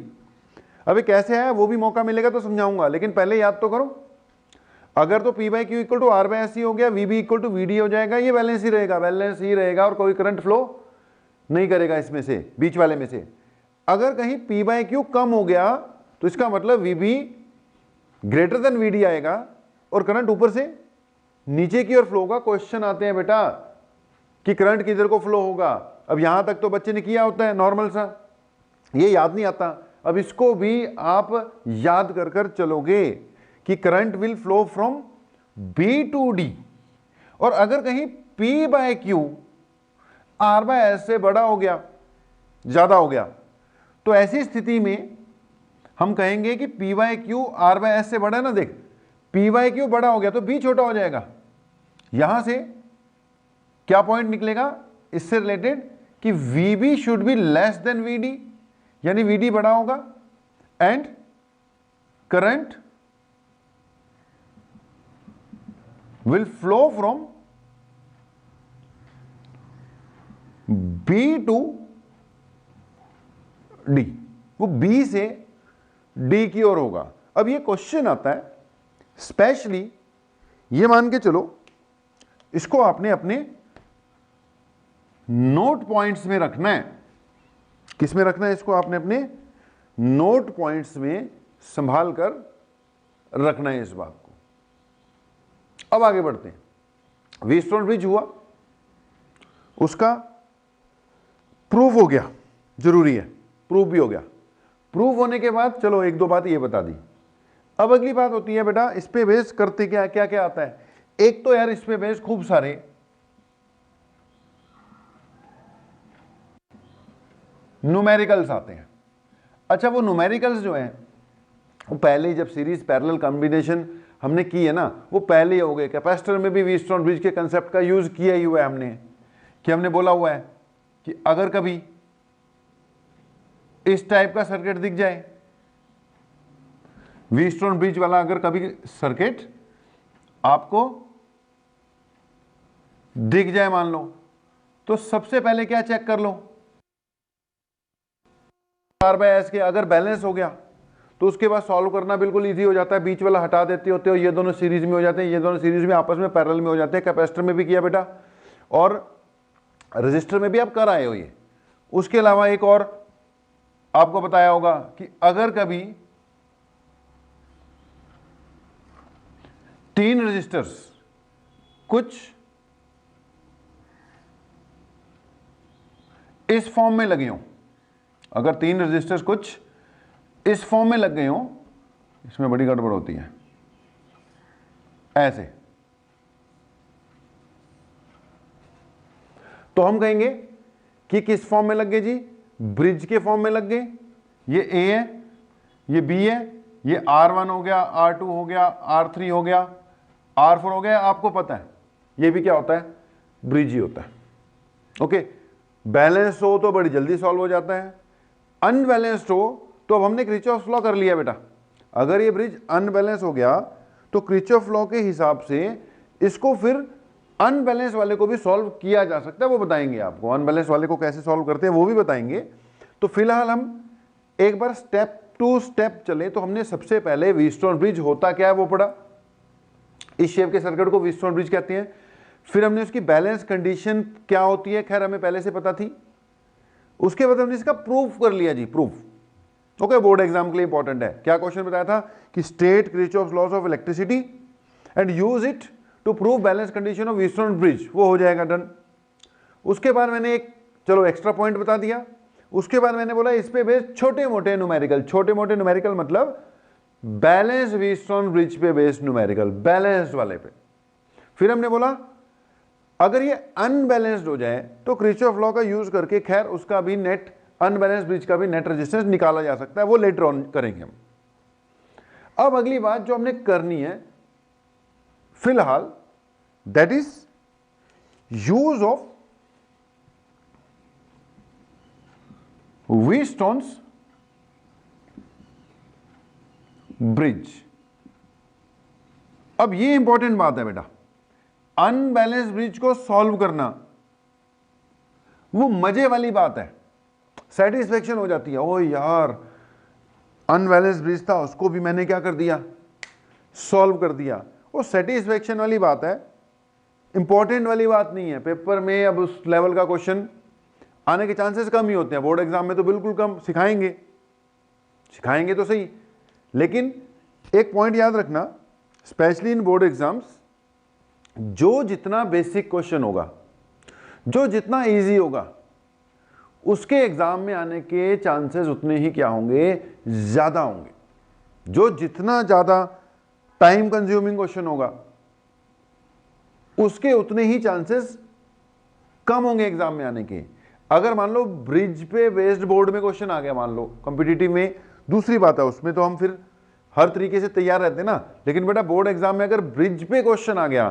अभी कैसे है वो भी मौका मिलेगा तो समझाऊंगा, लेकिन पहले याद तो करो। अगर तो P by Q equal to R by S ही हो गया, VB इक्वल टू VD हो जाएगा, ये बैलेंस ही रहेगा, बैलेंस ही रहेगा और कोई करंट फ्लो नहीं करेगा इसमें से, बीच वाले में से। अगर कहीं P बाई क्यू कम हो गया तो इसका मतलब VB ग्रेटर देन VD आएगा और करंट ऊपर से नीचे की ओर फ्लो होगा। क्वेश्चन आते हैं बेटा कि करंट किधर को फ्लो होगा। अब यहां तक तो बच्चे ने किया होता है नॉर्मल सा, ये याद नहीं आता। अब इसको भी आप याद कर कर चलोगे कि current will flow from B to D, और अगर कहीं P by Q R by S से बड़ा हो गया, ज्यादा हो गया, तो ऐसी स्थिति में हम कहेंगे कि P by Q R by S से बड़ा है ना। देख P बाई क्यू बड़ा हो गया तो B छोटा हो जाएगा। यहां से क्या पॉइंट निकलेगा इससे रिलेटेड कि VB should be less than VD, यानी VD बड़ा होगा and current will flow from B to D, वो B से D की ओर होगा। अब ये क्वेश्चन आता है स्पेशली, ये मान के चलो इसको आपने अपने नोट पॉइंट्स में रखना है। किस में रखना है इसको, आपने अपने नोट पॉइंट्स में संभाल कर रखना है इस बात को। अब आगे बढ़ते हैं। व्हीटस्टोन ब्रिज हुआ, उसका प्रूफ हो गया, जरूरी है, प्रूफ भी हो गया। प्रूफ होने के बाद चलो एक दो बात ये बता दी। अब अगली बात होती है बेटा इस पे बेस करते क्या क्या क्या आता है। एक तो यार इस पे बेस खूब सारे न्यूमेरिकल्स आते हैं। अच्छा वो न्यूमेरिकल्स जो हैं वो पहले ही जब सीरीज पैरेलल कॉम्बिनेशन हमने की है ना, वो पहले ही हो गए। कैपेसिटर में भी व्हीटस्टोन ब्रिज के कंसेप्ट का यूज किया ही हुआ है हमने, कि हमने बोला हुआ है कि अगर कभी इस टाइप का सर्किट दिख जाए, व्हीटस्टोन ब्रिज वाला अगर कभी सर्किट आपको दिख जाए मान लो, तो सबसे पहले क्या चेक कर लो, आर बाई एस के अगर बैलेंस हो गया तो उसके बाद सॉल्व करना बिल्कुल इजी हो जाता है। बीच वाला हटा देते होते हो, ये दोनों सीरीज में हो जाते हैं, ये दोनों सीरीज में आपस में पैरेलल में हो जाते हैं। कैपेसिटर में भी किया बेटा और रजिस्टर में भी आप कर आए हो ये। उसके अलावा एक और आपको बताया होगा कि अगर कभी 3 रजिस्टर्स कुछ इस फॉर्म में लगे हों, अगर 3 रजिस्टर्स कुछ इस फॉर्म में लग गए हो, इसमें बड़ी गड़बड़ होती है। ऐसे तो हम कहेंगे कि किस फॉर्म में लग गए जी, ब्रिज के फॉर्म में लग गए। ये ए है, ये बी है, ये R1 हो गया, R2 हो गया, R3 हो गया, R4 हो गया। आपको पता है ये भी क्या होता है, ब्रिज ही होता है। ओके, बैलेंस हो तो बड़ी जल्दी सॉल्व हो जाता है, अनबैलेंस्ड हो तो अब हमने क्रिचॉफ्स लॉ कर लिया बेटा। अगर ये ब्रिज अनबैलेंस हो गया तो क्रिचॉफ लॉ के हिसाब से इसको फिर अनबैलेंस वाले को भी सॉल्व किया जा सकता है, वो बताएंगे आपको। अनबैलेंस वाले को कैसे सॉल्व करते हैं वो भी बताएंगे। तो फिलहाल हम एक बार स्टेप टू स्टेप चले। तो हमने सबसे पहले व्हीटस्टोन ब्रिज होता क्या है वो पढ़ा, इस शेप के सर्किट को व्हीटस्टोन ब्रिज कहते हैं। फिर हमने उसकी बैलेंस कंडीशन क्या होती है, खैर हमें पहले से पता थी। उसके बाद हमने इसका प्रूफ कर लिया जी, प्रूफ। ओके, बोर्ड एग्जाम के लिए इंपॉर्टेंट है। क्या क्वेश्चन बताया था कि state Kirchhoff's laws of electricity and use it to prove balance condition of Wheatstone bridge, वो हो जाएगा डन। उसके बाद मैंने एक चलो एक्स्ट्रा पॉइंट बता दिया। उसके बाद मैंने बोला इस पे बेस्ड छोटे मोटे न्यूमेरिकल, छोटे मोटे न्यूमेरिकल मतलब बैलेंस व्हीटस्टोन ब्रिज पे बेस्ड न्यूमेरिकल, बैलेंस्ड वाले पे। फिर हमने बोला अगर ये अनबैलेंस्ड हो जाए तो किरचॉफ लॉ का यूज करके खैर उसका भी नेट, अनबैलेंस्ड ब्रिज का भी नेट रेजिस्टेंस निकाला जा सकता है, वो लेटर ऑन करेंगे हम। अब अगली बात जो हमने करनी है फिलहाल, that is use of Wheatstone's bridge. अब ये इंपॉर्टेंट बात है बेटा, अनबैलेंस ब्रिज को सॉल्व करना वो मजे वाली बात है, सेटिस्फेक्शन हो जाती है। ओ यार अनबैलेंस ब्रिज था, उसको भी मैंने क्या कर दिया, सॉल्व कर दिया। वो सेटिस्फेक्शन वाली बात है, इंपॉर्टेंट वाली बात नहीं है। पेपर में अब उस लेवल का क्वेश्चन आने के चांसेस कम ही होते हैं, बोर्ड एग्जाम में तो बिल्कुल कम। सिखाएंगे तो सही, लेकिन एक पॉइंट याद रखना, स्पेशली इन बोर्ड एग्जाम्स, जो जितना बेसिक क्वेश्चन होगा, जो जितना इजी होगा, उसके एग्जाम में आने के चांसेस उतने ही क्या होंगे, ज्यादा होंगे। जो जितना ज्यादा टाइम कंज्यूमिंग क्वेश्चन होगा उसके उतने ही चांसेस कम होंगे एग्जाम में आने के। अगर मान लो ब्रिज पे बेस्ड बोर्ड में क्वेश्चन आ गया, मान लो कॉम्पिटिटिव में, दूसरी बात है, उसमें तो हम फिर हर तरीके से तैयार रहते हैं ना। लेकिन बेटा बोर्ड एग्जाम में अगर ब्रिज पे क्वेश्चन आ गया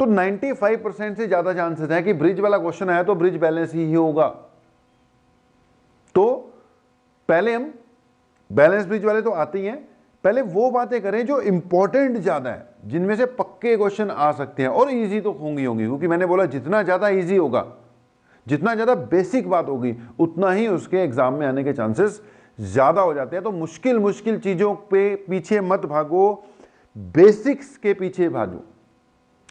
तो 95% से ज्यादा चांसेस है कि ब्रिज वाला क्वेश्चन आया तो ब्रिज बैलेंस ही होगा। तो पहले हम, बैलेंस ब्रिज वाले तो आते ही हैं, पहले वो बातें करें जो इंपॉर्टेंट ज्यादा है, जिनमें से पक्के क्वेश्चन आ सकते हैं, और इजी तो होंगी क्योंकि मैंने बोला जितना ज्यादा इजी होगा, जितना ज्यादा बेसिक बात होगी, उतना ही उसके एग्जाम में आने के चांसेस ज्यादा हो जाते हैं। तो मुश्किल मुश्किल चीजों पे पीछे मत भागो, बेसिक्स के पीछे भागो।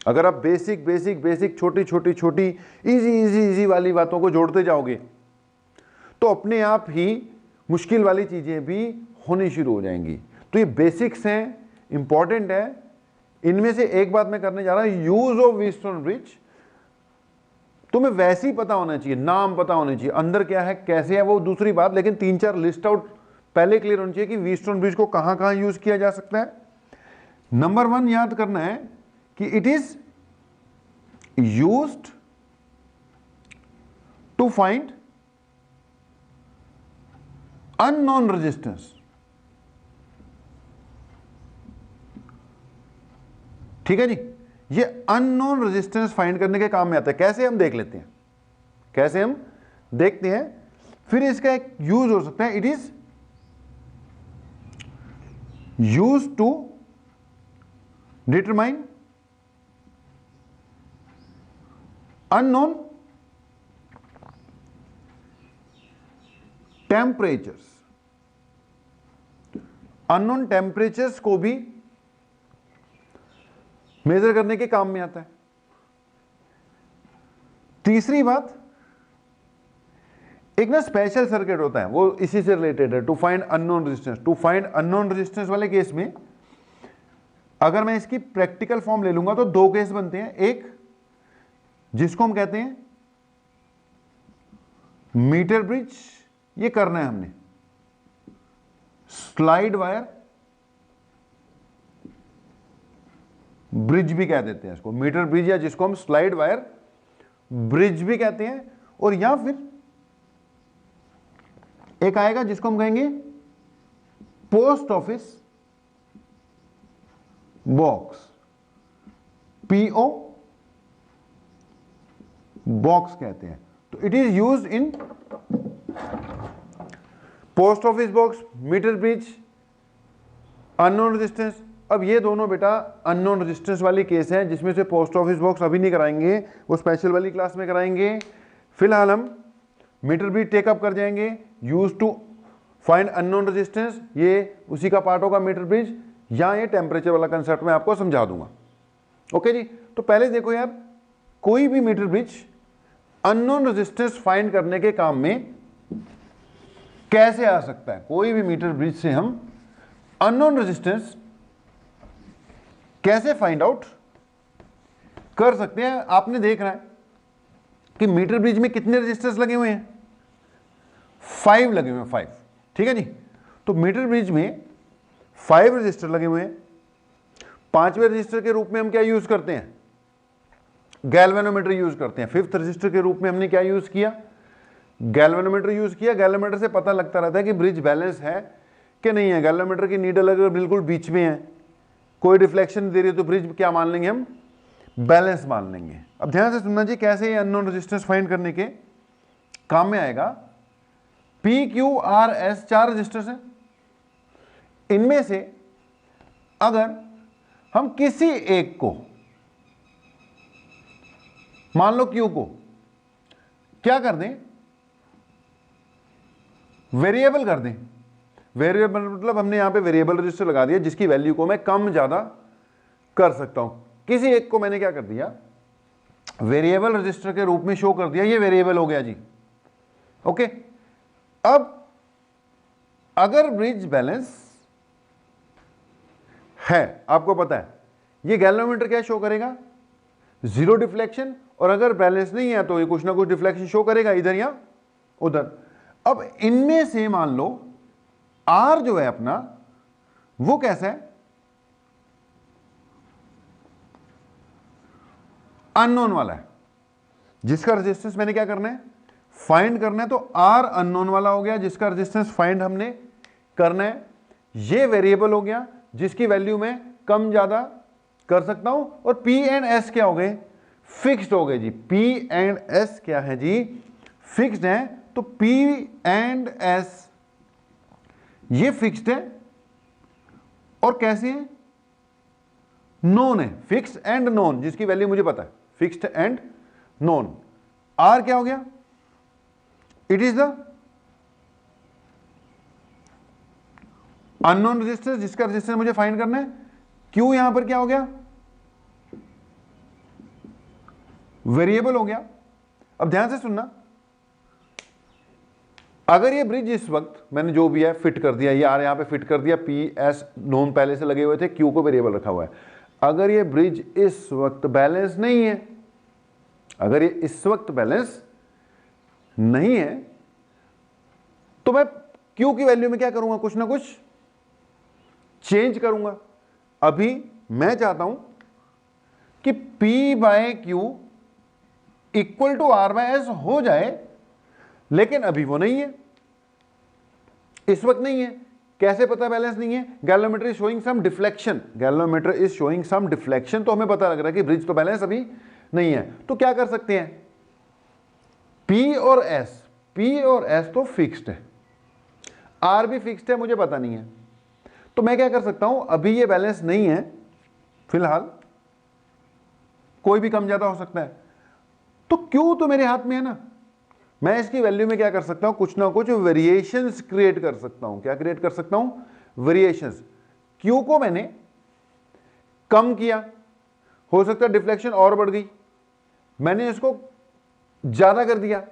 अगर आप बेसिक बेसिक बेसिक छोटी छोटी छोटी इजी इजी इजी वाली बातों को जोड़ते जाओगे तो अपने आप ही मुश्किल वाली चीजें भी होनी शुरू हो जाएंगी। तो ये बेसिक्स हैं, इंपॉर्टेंट है। इनमें से एक बात मैं करने जा रहा हूं, यूज ऑफ व्हीटस्टोन ब्रिज। तुम्हें वैसे ही पता होना चाहिए, नाम पता होना चाहिए, अंदर क्या है कैसे है वो दूसरी बात, लेकिन 3-4 लिस्ट आउट पहले क्लियर होनी चाहिए कि व्हीटस्टोन ब्रिज को कहां कहां यूज किया जा सकता है। नंबर 1 याद करना है कि it is used to find unknown resistance. ठीक है जी, ये अननोन रेजिस्टेंस फाइंड करने के काम में आता है। कैसे, हम देख लेते हैं, कैसे हम देखते हैं। फिर इसका एक यूज हो सकता है, it is use to determine unknown temperatures. Unknown temperatures को भी मेजर करने के काम में आता है। तीसरी बात, एक ना स्पेशल सर्किट होता है, वो इसी से रिलेटेड है, to find unknown resistance. To find unknown resistance वाले केस में अगर मैं इसकी प्रैक्टिकल फॉर्म ले लूंगा तो 2 केस बनते हैं। एक जिसको हम कहते हैं मीटर ब्रिज, ये करना है हमने, स्लाइड वायर ब्रिज भी कह देते हैं इसको, मीटर ब्रिज, या जिसको हम स्लाइड वायर ब्रिज भी कहते हैं। और या फिर एक आएगा जिसको हम कहेंगे post office box, P O box कहते हैं। तो it is used in post office box, meter bridge, unknown resistance. अब ये दोनों बेटा अननोन रेजिस्टेंस वाली केस है, जिसमें से पोस्ट ऑफिस बॉक्स अभी नहीं कराएंगे, वो स्पेशल वाली क्लास में कराएंगे। फिलहाल हम मीटर ब्रिज टेकअप कर जाएंगे। Use to find unknown resistance, ये उसी का पार्ट होगा मीटर ब्रिज, या ये टेम्परेचर वाला कंसेप्ट मैं आपको समझा दूंगा। ओके जी, तो पहले देखो यार, कोई भी meter bridge unknown resistance find करने के काम में कैसे आ सकता है। कोई भी मीटर ब्रिज से हम अननोन रेजिस्टेंस कैसे फाइंड आउट कर सकते हैं। आपने देख रहा है कि मीटर ब्रिज में कितने रेजिस्टर्स लगे हुए हैं, 5 लगे हुए हैं, 5। ठीक है जी, तो मीटर ब्रिज में 5 रजिस्टर लगे हुए हैं। 5वें रजिस्टर के रूप में हम क्या यूज करते हैं, गैल्वेनोमीटर यूज करते हैं। 5th रजिस्टर के रूप में हमने क्या यूज किया, गैल्वेनोमीटर यूज किया। गैल्वेनोमीटर से पता लगता रहता है कि ब्रिज बैलेंस है कि नहीं है। गैल्वेनोमीटर की नीडल अगर बिल्कुल बीच में है, कोई रिफ्लेक्शन दे रही है, तो ब्रिज क्या मान लेंगे हम, बैलेंस मान लेंगे। अब ध्यान से सुनना जी, कैसे ये अननोन रेजिस्टेंस फाइंड करने के काम में आएगा। P Q R S 4 resistors हैं। इनमें से अगर हम किसी एक को, मान लो क्यू को क्या कर दें, वेरिएबल कर दें। वेरिएबल मतलब हमने यहां पे वेरिएबल रजिस्टर लगा दिया, जिसकी वैल्यू को मैं कम ज्यादा कर सकता हूं। किसी एक को मैंने क्या कर दिया, वेरिएबल रजिस्टर के रूप में शो कर दिया, ये वेरिएबल हो गया जी। ओके, अब अगर ब्रिज बैलेंस है, आपको पता है ये गैल्वेनोमीटर क्या शो करेगा, 0 डिफ्लेक्शन, और अगर बैलेंस नहीं है तो ये कुछ ना कुछ डिफ्लेक्शन शो करेगा, इधर या उधर। अब इनमें से मान लो आर जो है अपना, वो कैसा है, अननोन वाला है, जिसका रेजिस्टेंस मैंने क्या करना है, फाइंड करना है। तो आर अननोन वाला हो गया, जिसका रेजिस्टेंस फाइंड हमने करना है। ये वेरिएबल हो गया, जिसकी वैल्यू मैं कम ज्यादा कर सकता हूं। और पी एंड एस क्या हो गए, फिक्स्ड हो गए जी। पी एंड एस क्या है जी, फिक्स्ड है। तो पी एंड एस ये फिक्स्ड है, और कैसे है, नोन है। फिक्स एंड नोन, जिसकी वैल्यू मुझे पता है, फिक्स्ड एंड नोन। आर क्या हो गया, it is the unknown resistor, जिसका रेजिस्टेंस मुझे फाइंड करना है। क्यू यहां पर क्या हो गया, वेरिएबल हो गया। अब ध्यान से सुनना, अगर ये ब्रिज इस वक्त मैंने जो भी है फिट कर दिया, ये आर यहां पे फिट कर दिया, पी एस नोन पहले से लगे हुए थे, क्यू को वेरिएबल रखा हुआ है। अगर ये ब्रिज इस वक्त बैलेंस नहीं है, अगर ये इस वक्त बैलेंस नहीं है, तो मैं क्यू की वैल्यू में क्या करूंगा, कुछ ना कुछ चेंज करूंगा। अभी मैं चाहता हूं कि P by Q equal to R by S हो जाए, लेकिन अभी वो नहीं है, इस वक्त नहीं है। कैसे पता बैलेंस नहीं है, galvanometer is showing some deflection, galvanometer is showing some deflection. तो हमें पता लग रहा है कि ब्रिज तो बैलेंस अभी नहीं है। तो क्या कर सकते हैं, P और S तो फिक्स्ड है, R भी फिक्स्ड है, मुझे पता नहीं है। तो मैं क्या कर सकता हूं, अभी ये बैलेंस नहीं है, फिलहाल कोई भी कम ज्यादा हो सकता है। तो Q तो मेरे हाथ में है ना, मैं इसकी वैल्यू में क्या कर सकता हूं, कुछ ना कुछ वेरिएशंस क्रिएट कर सकता हूं। क्या क्रिएट कर सकता हूं, वेरिएशंस। Q को मैंने कम किया, हो सकता है डिफ्लेक्शन और बढ़ गई, मैंने इसको ज्यादा कर दिया,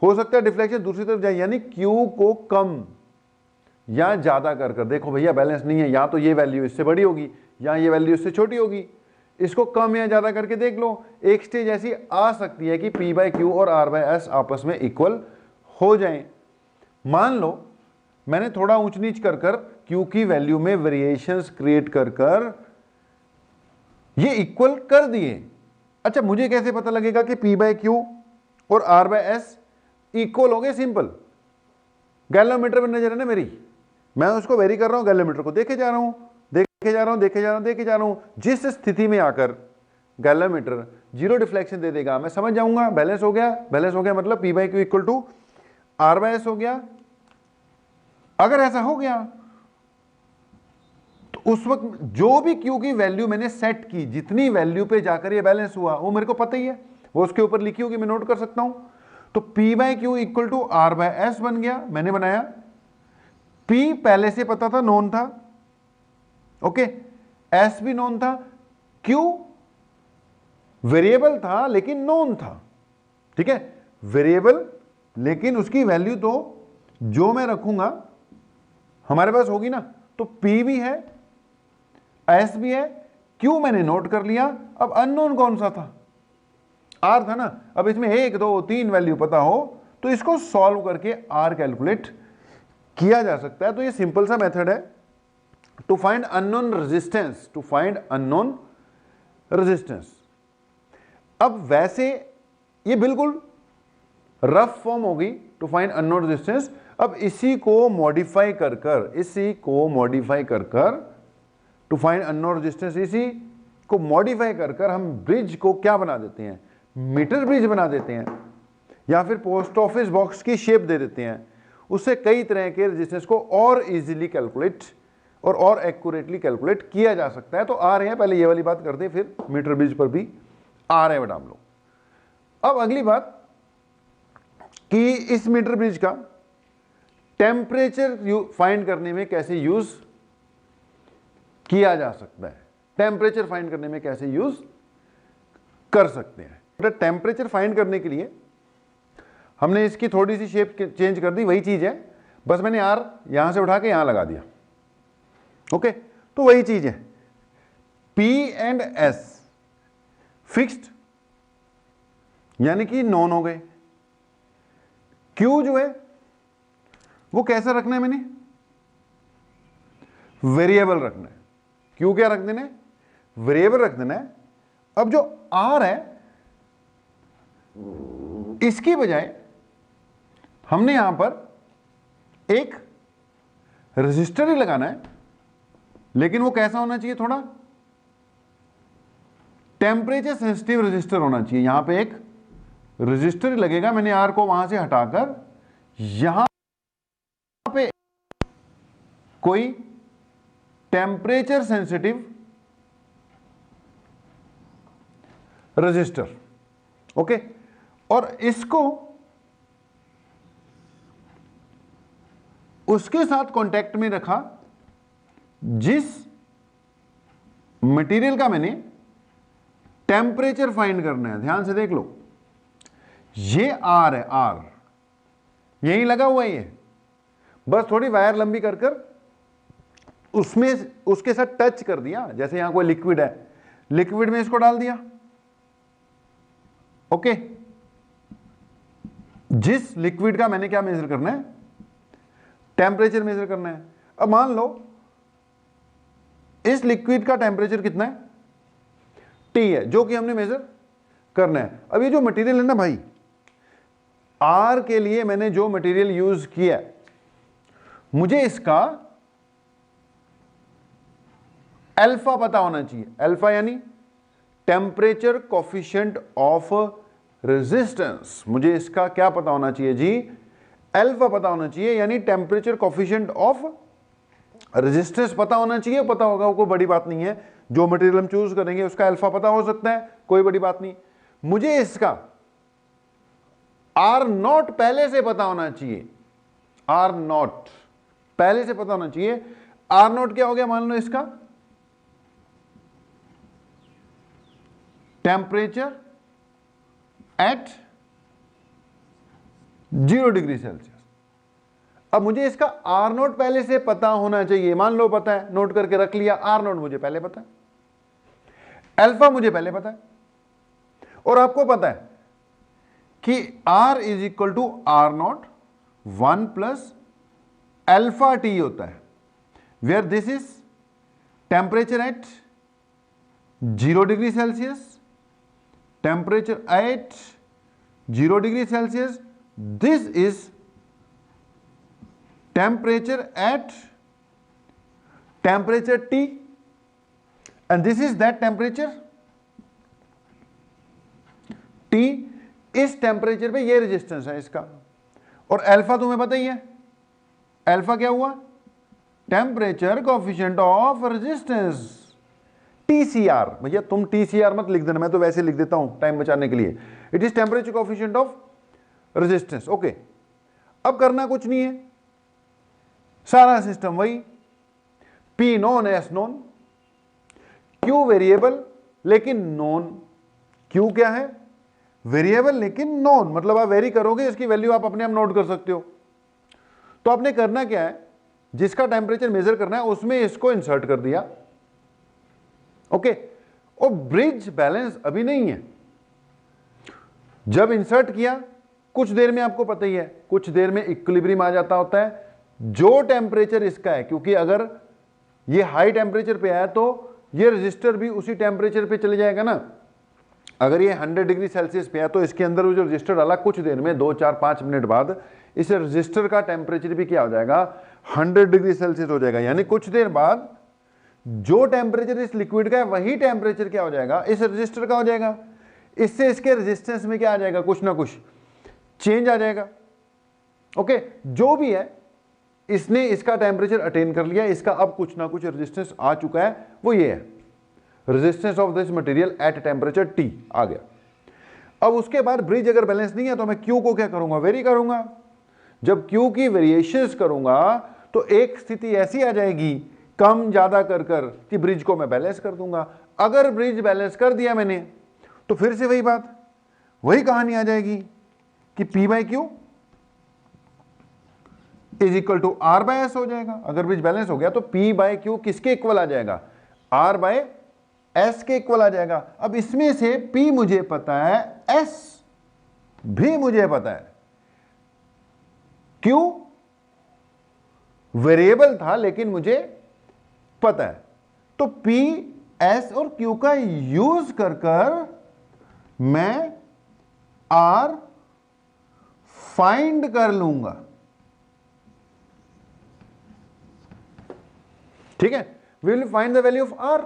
हो सकता है डिफ्लेक्शन दूसरी तरफ जाए। यानी Q को कम या ज्यादा कर देखो भैया बैलेंस नहीं है, या तो ये वैल्यू इससे बड़ी होगी या ये वैल्यू इससे छोटी होगी, इसको कम या ज्यादा करके देख लो। एक स्टेज ऐसी आ सकती है कि P बाय क्यू और R बाय एस आपस में इक्वल हो जाएं। मान लो मैंने थोड़ा ऊंच नीच कर कर Q की वैल्यू में वेरिएशंस क्रिएट कर कर ये इक्वल कर दिए। अच्छा, मुझे कैसे पता लगेगा कि P बाय क्यू और R बाय एस इक्वल हो गए? सिंपल, गैलोमीटर में नजर है ना मेरी, मैं उसको वेरी कर रहा हूं, गैलोमीटर को देखे जा रहा हूं, देखे जा रहा हूं, देखे जा रहा हूं, देखे जा रहा हूं। जिस स्थिति में आकर गैलोमीटर जीरो डिफ्लेक्शन दे देगा मैं समझ जाऊंगा बैलेंस हो गया। बैलेंस हो गया मतलब P by Q equal to R by S हो गया। अगर ऐसा हो गया तो उस वक्त जो भी Q की वैल्यू मैंने सेट की, जितनी वैल्यू पे जाकर ये बैलेंस हुआ वो मेरे को पता ही है, वो उसके ऊपर लिखी होगी, मैं नोट कर सकता हूं। तो P by Q equal to R by S बन गया, मैंने बनाया। P पहले से पता था, नोन था, ओके, S भी नोन था, Q वेरिएबल था लेकिन नोन था, ठीक है, वेरिएबल लेकिन उसकी वैल्यू तो जो मैं रखूंगा हमारे पास होगी ना। तो P भी है, S भी है, Q मैंने नोट कर लिया। अब अननोन कौन सा था? R था ना। अब इसमें 1 2 3 वैल्यू पता हो तो इसको सॉल्व करके R कैलकुलेट किया जा सकता है। तो ये सिंपल सा मेथड है to find unknown resistance, to find unknown resistance. अब वैसे ये बिल्कुल रफ फॉर्म होगी टू फाइंड अननोन रेजिस्टेंस। अब इसी को मॉडिफाई कर कर, इसी को मॉडिफाई कर कर टू फाइंड अननोन रेजिस्टेंस, इसी को मॉडिफाई कर कर हम ब्रिज को क्या बना देते हैं? मीटर ब्रिज बना देते हैं, या फिर पोस्ट ऑफिस बॉक्स की शेप दे देते हैं। उससे कई तरह के रेजिस्टेंस को और इजीली कैलकुलेट और एक्यूरेटली कैलकुलेट किया जा सकता है। तो आ रहे हैं, पहले ये वाली बात करते हैं, फिर मीटर ब्रिज पर भी आ रहे हैं बेटा हम लोग। अब अगली बात कि इस मीटर ब्रिज का टेम्परेचर फाइंड करने में कैसे यूज किया जा सकता है, टेम्परेचर फाइंड करने में कैसे यूज कर सकते हैं। टेम्परेचर फाइंड करने के लिए हमने इसकी थोड़ी सी शेप चेंज कर दी, वही चीज है, बस मैंने R यहां से उठा के यहां लगा दिया, ओके। तो वही चीज है, P एंड S फिक्स्ड यानी कि नॉन हो गए। Q जो है वो कैसा रखना है? मैंने वेरिएबल रखना है। Q क्या रख देना है? वेरिएबल रख देना है। अब जो R है इसकी बजाय हमने यहां पर एक रजिस्टर ही लगाना है, लेकिन वो कैसा होना चाहिए? थोड़ा टेम्परेचर सेंसिटिव रजिस्टर होना चाहिए। यहां पे एक रजिस्टर ही लगेगा। मैंने R को वहां से हटाकर यहां पे कोई टेम्परेचर सेंसिटिव रजिस्टर, ओके, और इसको उसके साथ कांटेक्ट में रखा जिस मटेरियल का मैंने टेम्परेचर फाइंड करना है। ध्यान से देख लो, ये R है, R यहीं लगा हुआ है, बस थोड़ी वायर लंबी कर कर उसमें उसके साथ टच कर दिया। जैसे यहां कोई लिक्विड है, लिक्विड में इसको डाल दिया, ओके। जिस लिक्विड का मैंने क्या मेजर करना है? टेम्परेचर मेजर करना है। अब मान लो इस लिक्विड का टेम्परेचर कितना है? T है, जो कि हमने मेजर करना है। अब ये जो मटेरियल है ना भाई, R के लिए मैंने जो मटेरियल यूज किया, मुझे इसका अल्फा पता होना चाहिए। अल्फा यानी टेम्परेचर कोफिशिएंट ऑफ रेजिस्टेंस। मुझे इसका क्या पता होना चाहिए जी? अल्फा पता होना चाहिए, यानी टेम्परेचर कोफिशिएंट ऑफ रेजिस्टेंस पता होना चाहिए। पता होगा, वो कोई बड़ी बात नहीं है। जो मटेरियल हम चूज करेंगे उसका अल्फा पता हो सकता है, कोई बड़ी बात नहीं। मुझे इसका R नॉट पहले से पता होना चाहिए। R नॉट पहले से पता होना चाहिए। R नॉट क्या हो गया? मान लो इसका टेम्परेचर एट 0 डिग्री सेल्सियस। अब मुझे इसका R नोट पहले से पता होना चाहिए। मान लो पता है, नोट करके रख लिया, R नोट मुझे पहले पता है, अल्फा मुझे पहले पता है, और आपको पता है कि R is equal to R naught 1 plus alpha T होता है, where this is temperature at 0 degree Celsius, temperature at 0 degree Celsius, this is temperature at temperature T, and this is that temperature T. इस टेम्परेचर पे ये रेजिस्टेंस है इसका, और अल्फा तुम्हें पता ही है, अल्फा क्या हुआ, temperature coefficient of resistance, TCR। भैया तुम TCR मत लिख देना, मैं तो वैसे लिख देता हूं टाइम बचाने के लिए, it is temperature coefficient of resistance. Okay, अब करना कुछ नहीं है, सारा सिस्टम वही, P non S non, Q variable लेकिन नॉन, Q क्या है, वेरिएबल लेकिन नॉन, मतलब आप वेरी करोगे, इसकी वैल्यू आप अपने आप नोट कर सकते हो। तो आपने करना क्या है, जिसका टेम्परेचर मेजर करना है उसमें इसको इंसर्ट कर दिया। ओके, और ब्रिज बैलेंस अभी नहीं है, जब इंसर्ट किया कुछ देर में आपको पता ही है, कुछ देर में इक्विलिब्रियम आ जाता होता है, जो टेम्परेचर इसका है, क्योंकि अगर ये हाई टेम्परेचर पे आया तो ये रजिस्टर भी उसी टेम्परेचर पे चले जाएगा ना। अगर ये 100 डिग्री सेल्सियस पे आया तो इसके अंदर वो जो रजिस्टर डाला कुछ देर में 2 4 5 मिनट बाद इस रजिस्टर का टेम्परेचर भी क्या हो जाएगा, 100 डिग्री सेल्सियस हो जाएगा। यानी कुछ देर बाद जो टेम्परेचर इस लिक्विड का है वही टेम्परेचर क्या हो जाएगा, इस रजिस्टर का हो जाएगा। इससे इसके रेजिस्टेंस में क्या आ जाएगा, कुछ ना कुछ चेंज आ जाएगा। ओके, जो भी है इसने इसका टेम्परेचर अटेन कर लिया, इसका अब कुछ ना कुछ रेजिस्टेंस आ चुका है, वो ये है resistance of this material at temperature T आ गया। अब उसके बाद ब्रिज अगर बैलेंस नहीं है तो मैं Q को क्या करूंगा, वेरी करूंगा। जब Q की वेरिएशंस करूंगा तो एक स्थिति ऐसी आ जाएगी कम ज्यादा कर कर कि ब्रिज को मैं बैलेंस कर दूंगा। अगर ब्रिज बैलेंस कर दिया मैंने तो फिर से वही बात, वही कहानी आ जाएगी कि P/Q is equal to R/S हो जाएगा। अगर ब्रिज बैलेंस हो गया तो P/Q किसके इक्वल आ जाएगा, R/S के इक्वल आ जाएगा। अब इसमें से P मुझे पता है, S भी मुझे पता है, Q वेरिएबल था लेकिन मुझे पता है। तो P, S और Q का यूज कर कर मैं R फाइंड कर लूंगा। ठीक है, we will find the value of R।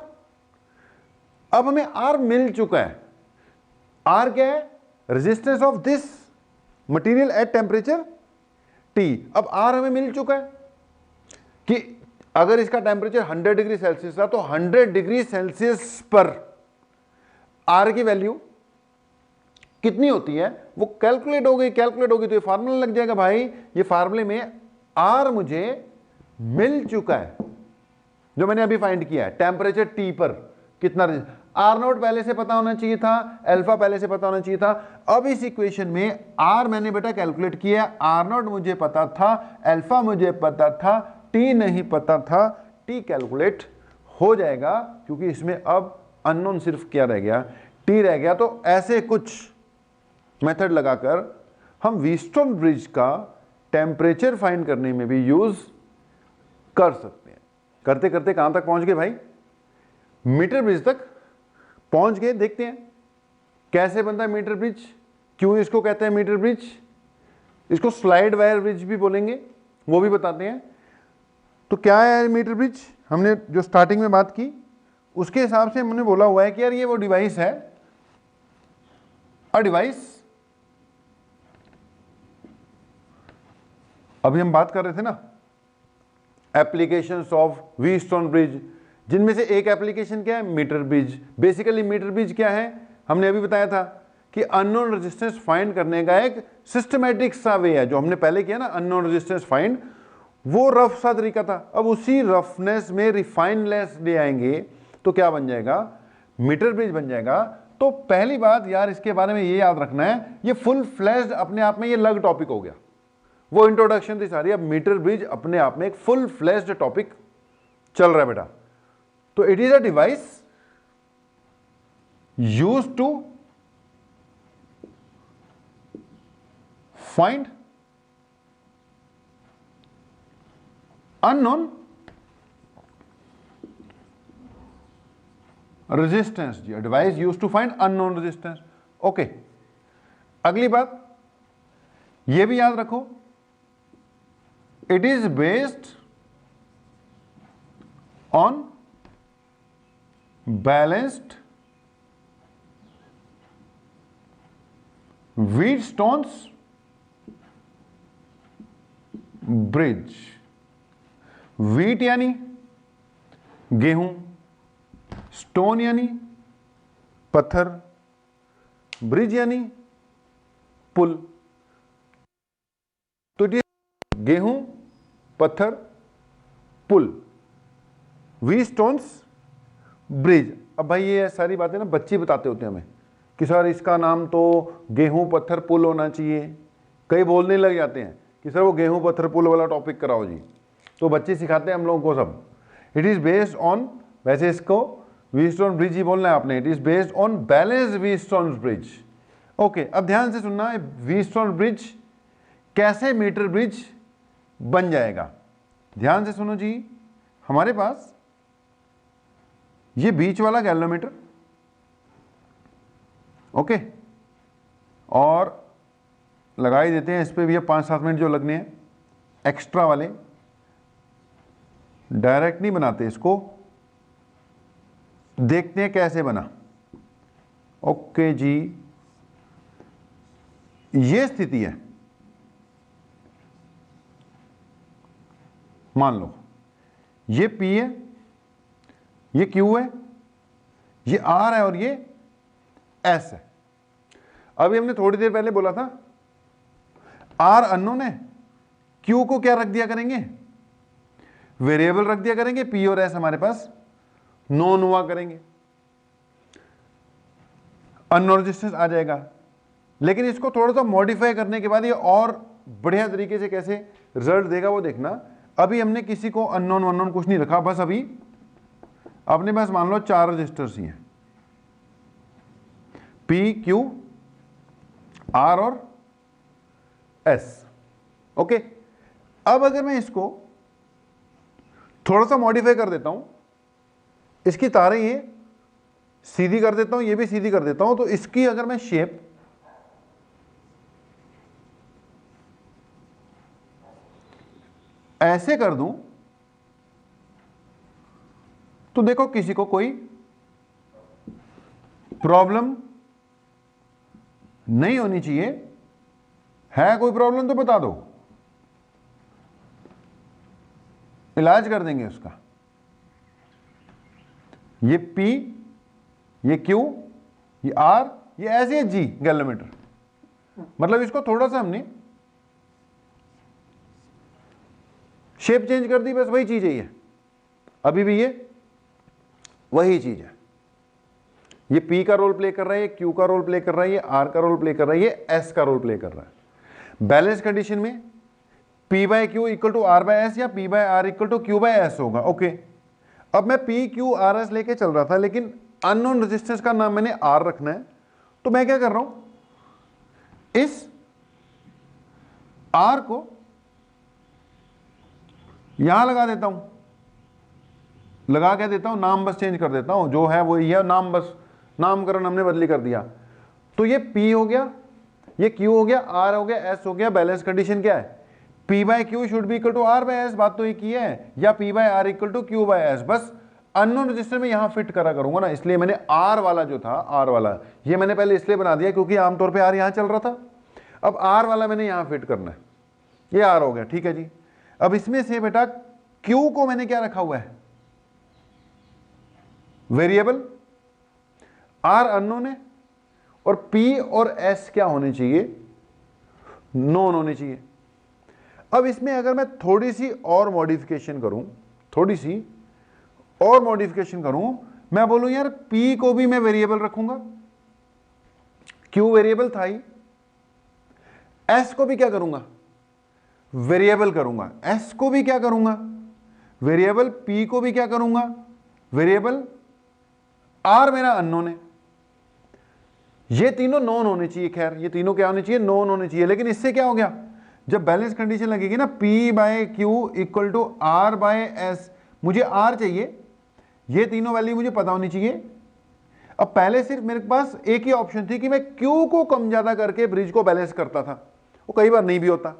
अब हमें R मिल चुका है। R क्या है, resistance of this material at temperature T। अब R हमें मिल चुका है कि अगर इसका टेम्परेचर 100 डिग्री सेल्सियस था तो 100 डिग्री सेल्सियस पर R की वैल्यू कितनी होती है वो कैलकुलेट हो गई। कैलकुलेट होगी तो ये फार्मूला लग जाएगा भाई, ये फार्मूले में R मुझे मिल चुका है जो मैंने अभी फाइंड किया है, टेम्परेचर T पर कितना। R0 पहले से पता होना चाहिए था, अल्फा पहले से पता होना चाहिए था। अब इस इक्वेशन में R मैंने बेटा कैलकुलेट किया, R0 मुझे पता था, अल्फा मुझे पता था, T नहीं पता था। T कैलकुलेट हो जाएगा क्योंकि इसमें अब अननोन सिर्फ क्या रह गया, T रह गया। तो ऐसे कुछ मेथड लगाकर हम व्हीटस्टोन ब्रिज का टेम्परेचर फाइंड करने में भी यूज कर सकते हैं। करते करते कहां तक पहुंच गए भाई, मीटर ब्रिज तक पहुंच गए। देखते हैं कैसे बनता है मीटर ब्रिज, क्यों इसको कहते हैं मीटर ब्रिज, इसको स्लाइड वायर ब्रिज भी बोलेंगे, वो भी बताते हैं। तो क्या है मीटर ब्रिज, हमने जो स्टार्टिंग में बात की उसके हिसाब से हमने बोला हुआ है कि यार ये वो डिवाइस है, अ डिवाइस। अभी हम बात कर रहे थे ना एप्लीकेशंस ऑफ व्हीटस्टोन ब्रिज, जिनमें से एक एप्लीकेशन क्या है, meter bridge. Basically meter bridge क्या है, हमने अभी बताया था कि अननोन रेजिस्टेंस फाइंड करने का एक सिस्टमैटिक सा वे है, जो हमने पहले किया ना अननोन रेजिस्टेंस फाइंड, वो रफ सा तरीका था। अब उसी रफनेस में रिफाइननेस ले आएंगे तो क्या बन जाएगा, मीटर ब्रिज बन जाएगा। तो पहली बात यार इसके बारे में ये याद रखना है, ये फुल फ्लैश्ड अपने आप में ये अलग टॉपिक हो गया, वो इंट्रोडक्शन थी सारी। अब मीटर ब्रिज अपने आप में एक फुल फ्लैश्ड टॉपिक चल रहा है बेटा। तो it is a device used to find unknown resistance जी, device use to find unknown resistance. Okay, अगली बात ये भी याद रखो, it is based on balanced Wheatstone's bridge. Wheat यानी गेहूं, स्टोन यानी पत्थर, ब्रिज यानी पुल। तो ये गेहूं, पत्थर, पुल, वी स्टोन्स, ब्रिज। अब भाई ये सारी बातें ना बच्चे बताते होते हैं हमें कि सर इसका नाम तो गेहूं, पत्थर, पुल होना चाहिए। कई बोलने लग जाते हैं कि सर वो गेहूं, पत्थर, पुल वाला टॉपिक कराओ जी। तो बच्चे सिखाते हैं हम लोगों को सब। इट इज बेस्ड ऑन, वैसे इसको व्हीटस्टोन ब्रिज ही बोलना है आपने। It is based on balanced Wheatstone bridge. Okay, अब ध्यान से सुनना है, व्हीटस्टोन ब्रिज कैसे मीटर ब्रिज बन जाएगा। ध्यान से सुनो जी, हमारे पास ये बीच वाला गैल्वेनोमीटर, ओके, और लगा ही देते हैं इस पे भी 5-7 मिनट जो लगने हैं एक्स्ट्रा वाले। डायरेक्ट नहीं बनाते इसको, देखते हैं कैसे बना। ओके जी, ये स्थिति है, मान लो ये P है, ये Q है, ये R है और ये S है। अभी हमने थोड़ी देर पहले बोला था R अननोन है, Q को क्या रख दिया करेंगे, वेरिएबल रख दिया करेंगे, P और S हमारे पास नोन हुआ करेंगे, अननोन रेजिस्टेंस आ जाएगा। लेकिन इसको थोड़ा सा मॉडिफाई करने के बाद ये और बढ़िया तरीके से कैसे रिजल्ट देगा वो देखना। अभी हमने किसी को अननोन कुछ नहीं रखा, बस अभी अपने पास मान लो 4 रजिस्टर्स ही हैं, P, Q, R और S। ओके, अब अगर मैं इसको थोड़ा सा मॉडिफाई कर देता हूं, इसकी तारें ये सीधी कर देता हूं, ये भी सीधी कर देता हूं, तो इसकी अगर मैं शेप ऐसे कर दूं तो देखो किसी को कोई प्रॉब्लम नहीं होनी चाहिए। है कोई प्रॉब्लम तो बता दो, इलाज कर देंगे उसका। ये P, ये Q, ये R, ये ऐसे G गैल्वेनोमीटर। मतलब इसको थोड़ा सा हमने शेप चेंज कर दी, बस वही चीज है ये, अभी भी ये वही चीज है। ये P का रोल प्ले कर रहा है, ये Q का रोल प्ले कर रहा है, ये R का रोल प्ले कर रहा है, ये S का रोल प्ले कर रहा है। बैलेंस कंडीशन में P by Q equal to R by S या P by R equal to Q by S होगा। ओके, अब मैं P Q R S लेके चल रहा था, लेकिन अननोन रेजिस्टेंस का नाम मैंने R रखना है, तो मैं क्या कर रहा हूं, इस R को यहां लगा देता हूं, लगा क्या देता हूं, नाम बस चेंज कर देता हूं, जो है वो ये नाम, बस नामकरण हमने बदली कर दिया। तो ये P हो गया, ये Q हो गया, R हो गया, S हो गया। बैलेंस कंडीशन क्या है, P by Q should be equal to R by S, बात तो एक ही है, या P by R equal to Q by S। बस अननोन रजिस्टर में यहां फिट करा करूंगा ना, इसलिए मैंने R वाला जो था, R वाला ये मैंने पहले इसलिए बना दिया क्योंकि आमतौर पे R यहां चल रहा था। अब R वाला मैंने यहां फिट करना है, ये R हो गया, ठीक है जी। अब इसमें से बेटा Q को मैंने क्या रखा हुआ है, वेरिएबल, R अननोन है, और P और S क्या होने चाहिए, नोन होने चाहिए। अब इसमें अगर मैं थोड़ी सी और मॉडिफिकेशन करूं, थोड़ी सी और मॉडिफिकेशन करूं, मैं बोलूं यार P को भी मैं वेरिएबल रखूंगा, Q वेरिएबल था ही, S को भी क्या करूंगा, वेरिएबल करूंगा, S को भी क्या करूंगा, वेरिएबल, P को भी क्या करूंगा, वेरिएबल, R मेरा अननोन है। ये तीनों नॉन होने चाहिए, खैर ये तीनों क्या होने चाहिए, नॉन होने चाहिए। लेकिन इससे क्या हो गया, जब बैलेंस कंडीशन लगेगी ना P by Q equal to R by S, मुझे R चाहिए, ये तीनों वैल्यू मुझे पता होनी चाहिए। अब पहले सिर्फ मेरे पास एक ही ऑप्शन थी कि मैं Q को कम ज्यादा करके ब्रिज को बैलेंस करता था, वो कई बार नहीं भी होता।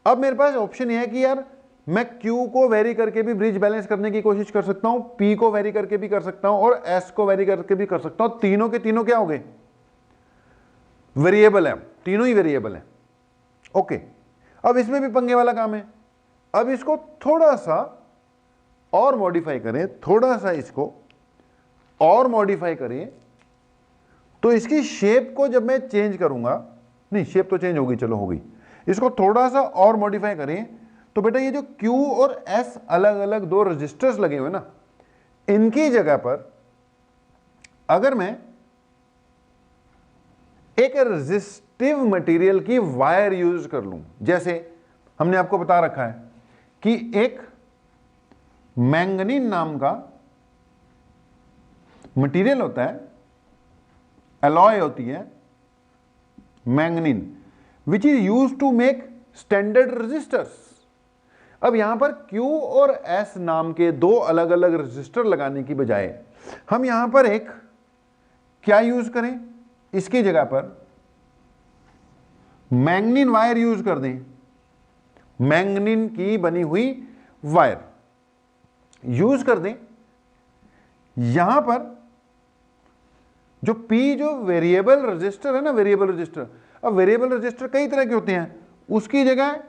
अब मेरे पास ऑप्शन ये है कि यार मैं Q को वेरी करके भी ब्रिज बैलेंस करने की कोशिश कर सकता हूं, P को वेरी करके भी कर सकता हूं और S को वेरी करके भी कर सकता हूं। तीनों के तीनों क्या हो गए? वेरिएबल है, तीनों ही वेरिएबल है। ओके, अब इसमें भी पंगे वाला काम है। अब इसको थोड़ा सा और मॉडिफाई करें, थोड़ा सा इसको और मॉडिफाई करें, तो इसकी शेप को जब मैं चेंज करूंगा, नहीं शेप तो चेंज होगी, चलो हो गई, इसको थोड़ा सा और मॉडिफाई करें तो बेटा ये जो Q और S अलग अलग दो रजिस्टर्स लगे हुए ना, इनकी जगह पर अगर मैं एक रेजिस्टिव मटेरियल की वायर यूज कर लूं, जैसे हमने आपको बता रखा है कि एक मैंगनीन नाम का मटेरियल होता है, एलॉय होती है manganin, which is use to make standard resistors. अब यहां पर Q और S नाम के दो अलग अलग रजिस्टर लगाने की बजाय हम यहां पर एक क्या यूज करें, इसकी जगह पर मैंगनीन वायर यूज कर दें, मैंगनीन की बनी हुई वायर यूज कर दें। यहां पर जो P जो वेरिएबल रजिस्टर है ना, वेरिएबल रजिस्टर, अब वेरिएबल रजिस्टर कई तरह के होते हैं, उसकी जगह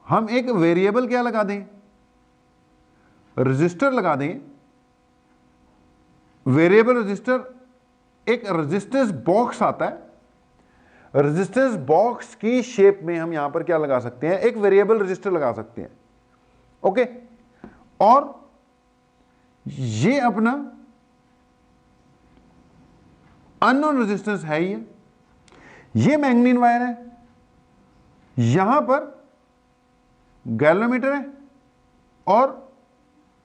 हम एक वेरिएबल क्या लगा दें, रजिस्टर लगा दें। वेरिएबल रजिस्टर एक रेजिस्टेंस बॉक्स आता है, रेजिस्टेंस बॉक्स की शेप में हम यहां पर क्या लगा सकते हैं, एक वेरिएबल रजिस्टर लगा सकते हैं। ओके, और ये अपना अननोन रेजिस्टेंस है ही है, ये मैंगनीन वायर है, यहां पर गैलोमीटर है और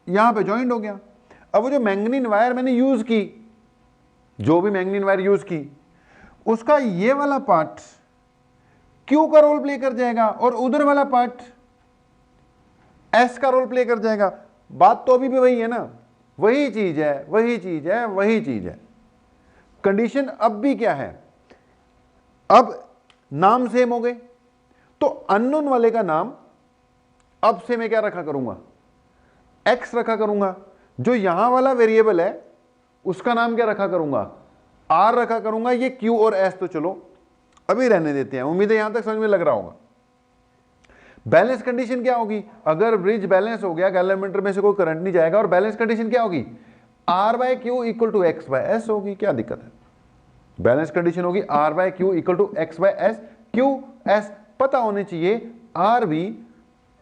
यहां पे जॉइंट हो गया। अब वो जो मैंगनीन वायर मैंने यूज की, जो भी मैंगनीन वायर यूज की, उसका ये वाला पार्ट Q का रोल प्ले कर जाएगा और उधर वाला पार्ट S का रोल प्ले कर जाएगा। बात तो अभी भी वही है ना, वही चीज है, वही चीज है, वही चीज है। कंडीशन अब भी क्या है, अब नाम सेम हो गए, तो अननोन वाले का नाम अब से मैं क्या रखा करूंगा, X रखा करूंगा। जो यहां वाला वेरिएबल है उसका नाम क्या रखा करूंगा, R रखा करूंगा। ये Q और S तो चलो अभी रहने देते हैं, उम्मीद है यहां तक समझ में लग रहा होगा। बैलेंस कंडीशन क्या होगी, अगर ब्रिज बैलेंस हो गया, गैलोमीटर में से कोई करंट नहीं जाएगा, और बैलेंस कंडीशन क्या होगी, R by Q equal to X by S होगी। क्या दिक्कत है, बैलेंस कंडीशन होगी R by Q equal to X by S. Q S पता होने चाहिए, R भी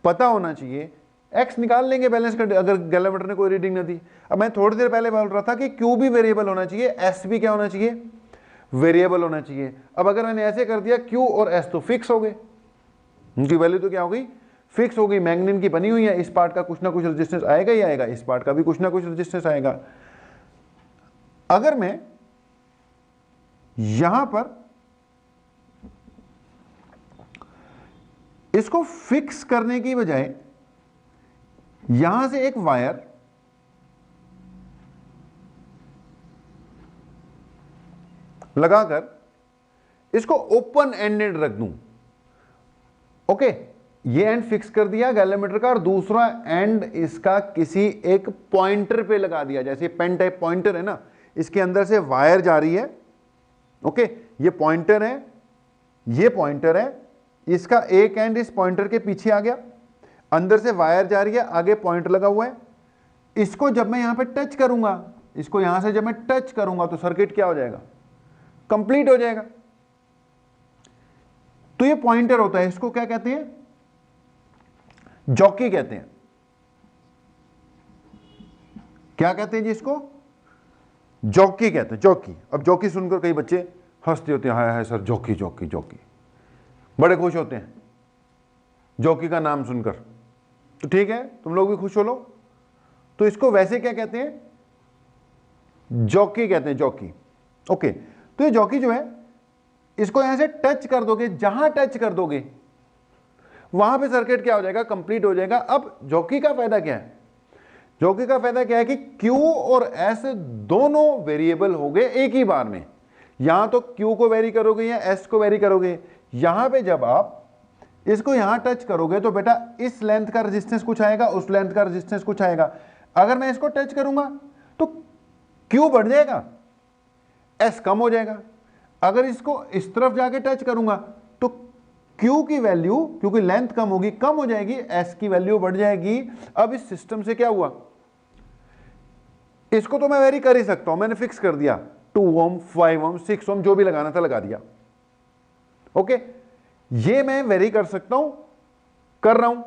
पता होना चाहिए, X निकाल लेंगे बैलेंस कंडीशन अगर गैलोमीटर ने कोई रीडिंग न दी। अब मैं थोड़ी देर पहले बोल रहा था कि Q भी वेरिएबल होना चाहिए, S भी क्या होना चाहिए, वेरिएबल होना चाहिए। अब अगर मैंने ऐसे कर दिया, Q और S तो फिक्स हो गए, उनकी वैल्यू तो क्या हो गई, फिक्स हो गई। मैंगनीन की बनी हुई है, इस पार्ट का कुछ ना कुछ रेजिस्टेंस आएगा ही आएगा, इस पार्ट का भी कुछ ना कुछ रेजिस्टेंस आएगा। अगर मैं यहां पर इसको फिक्स करने की बजाय यहां से एक वायर लगाकर इसको ओपन एंडेड रख दूं, ओके, ये एंड फिक्स कर दिया गैलोमीटर का, और दूसरा एंड इसका किसी एक पॉइंटर पे लगा दिया, जैसे पेन टाइप पॉइंटर है ना, इसके अंदर से वायर जा रही है, ओके, ये पॉइंटर है, ये पॉइंटर है, इसका एक एंड इस पॉइंटर के पीछे आ गया, अंदर से वायर जा रही है, आगे पॉइंटर लगा हुआ है। इसको जब मैं यहां पे टच करूंगा, इसको यहां से जब मैं टच करूंगा तो सर्किट क्या हो जाएगा, कंप्लीट हो जाएगा। तो ये पॉइंटर होता है, इसको क्या कहते हैं, जॉकी कहते हैं। क्या कहते हैं जी इसको, जॉकी कहते हैं, जॉकी। अब जॉकी सुनकर कई बच्चे हंसते होते हैं, हाय हाय सर जॉकी जॉकी जॉकी, बड़े खुश होते हैं जॉकी का नाम सुनकर। तो ठीक है, तुम लोग भी खुश हो लो। तो इसको वैसे क्या कहते हैं, जॉकी कहते हैं, जॉकी। ओके, तो ये जॉकी जो है, इसको यहां से टच कर दोगे, जहां टच कर दोगे वहां पे सर्किट क्या हो जाएगा, कंप्लीट हो जाएगा। अब जॉकी का फायदा क्या है, जॉकी का फायदा क्या है कि Q और S दोनों वेरिएबल हो गए एक ही बार में। यहां तो Q को वेरी करोगे या S को वेरी करोगे। यहां पे जब आप इसको यहां टच करोगे तो बेटा इस लेंथ का रेजिस्टेंस कुछ आएगा, उस लेंथ का रेजिस्टेंस कुछ आएगा। अगर मैं इसको टच करूंगा तो Q बढ़ जाएगा, S कम हो जाएगा। अगर इसको इस तरफ जाके टच करूंगा तो Q की वैल्यू, क्योंकि लेंथ कम होगी, कम हो जाएगी, S की वैल्यू बढ़ जाएगी। अब इस सिस्टम से क्या हुआ, इसको तो मैं वेरी कर ही सकता हूं, मैंने फिक्स कर दिया 2 ओम 5 ओम 6 ओम जो भी लगाना था लगा दिया। ओके, ये मैं वेरी कर सकता हूं, कर रहा हूं,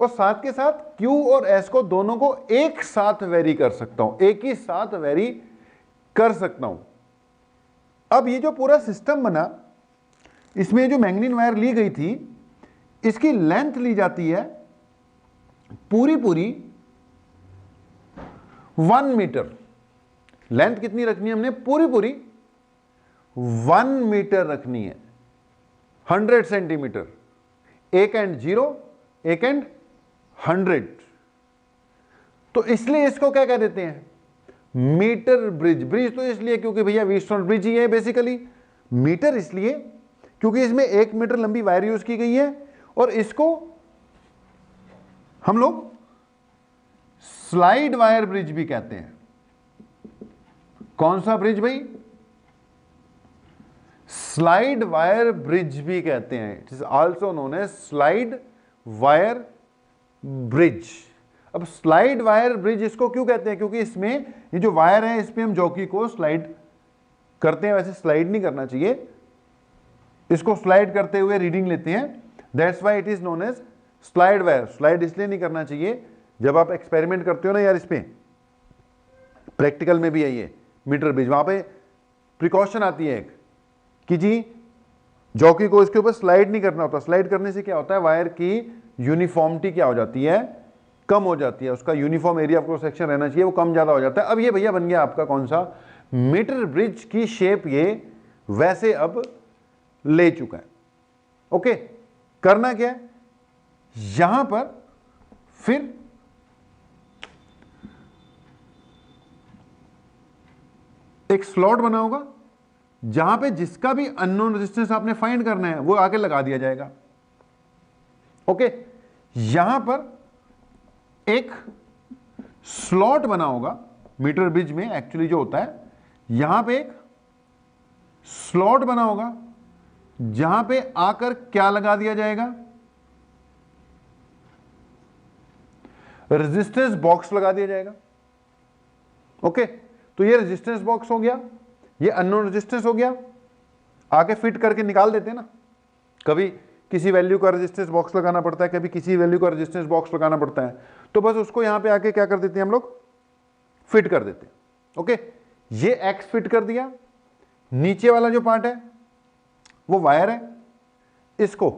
और साथ के साथ Q और S को दोनों को एक साथ वेरी कर सकता हूं, एक ही साथ वेरी कर सकता हूं। अब ये जो पूरा सिस्टम बना, इसमें जो मैग्नीन वायर ली गई थी, इसकी लेंथ ली जाती है पूरी पूरी 1 मीटर। लेंथ कितनी रखनी है हमने, पूरी पूरी 1 मीटर रखनी है, 100 सेंटीमीटर। एक एंड 0, एक एंड 100। तो इसलिए इसको क्या कह देते हैं, मीटर ब्रिज। ब्रिज तो इसलिए क्योंकि भैया व्हीटस्टोन ब्रिज ही है बेसिकली। मीटर इसलिए क्योंकि इसमें 1 मीटर लंबी वायर यूज की गई है, और इसको हम लोग स्लाइड वायर ब्रिज भी कहते हैं। कौन सा ब्रिज भाई, स्लाइड वायर ब्रिज भी कहते हैं। It is also known as slide wire bridge. अब स्लाइड वायर ब्रिज इसको क्यों कहते हैं, क्योंकि इसमें ये जो वायर है इस पे हम जॉकी को स्लाइड करते हैं। वैसे स्लाइड नहीं करना चाहिए, इसको स्लाइड करते हुए रीडिंग लेते हैं, that's why it is known as slide wire. Slide इसलिए नहीं करना चाहिए, जब आप एक्सपेरिमेंट करते हो ना यार, इस पे प्रैक्टिकल में भी है ये मीटर ब्रिज, वहां पे प्रिकॉशन आती है एक कि जी जॉकी को इसके ऊपर स्लाइड नहीं करना होता। स्लाइड करने से क्या होता है, वायर की यूनिफॉर्मिटी क्या हो जाती है, कम हो जाती है। उसका uniform area of cross section रहना चाहिए, वो कम ज्यादा हो जाता है। अब ये भैया बन गया आपका कौन सा, मीटर ब्रिज की शेप ये वैसे अब ले चुका है। ओके, करना क्या है, यहां पर फिर एक स्लॉट बना होगा, जहां पे जिसका भी अननोन रेजिस्टेंस आपने फाइंड करना है वो आके लगा दिया जाएगा। ओके, यहां पर एक स्लॉट बना होगा मीटर ब्रिज में। एक्चुअली जो होता है, यहां पे एक स्लॉट बना होगा, जहां पे आकर क्या लगा दिया जाएगा, रेजिस्टेंस बॉक्स लगा दिया जाएगा। ओके, तो ये रेजिस्टेंस बॉक्स हो गया, ये अननोन रेजिस्टेंस हो गया। आके फिट करके निकाल देते हैं ना, कभी किसी वैल्यू का रेजिस्टेंस बॉक्स लगाना पड़ता है, कभी किसी वैल्यू का रेजिस्टेंस बॉक्स लगाना पड़ता है, तो बस उसको यहां पे आके क्या कर देते हैं हम लोग, फिट कर देते हैं। ओके, ये एक्स फिट कर दिया, नीचे वाला जो पार्ट है वो वायर है, इसको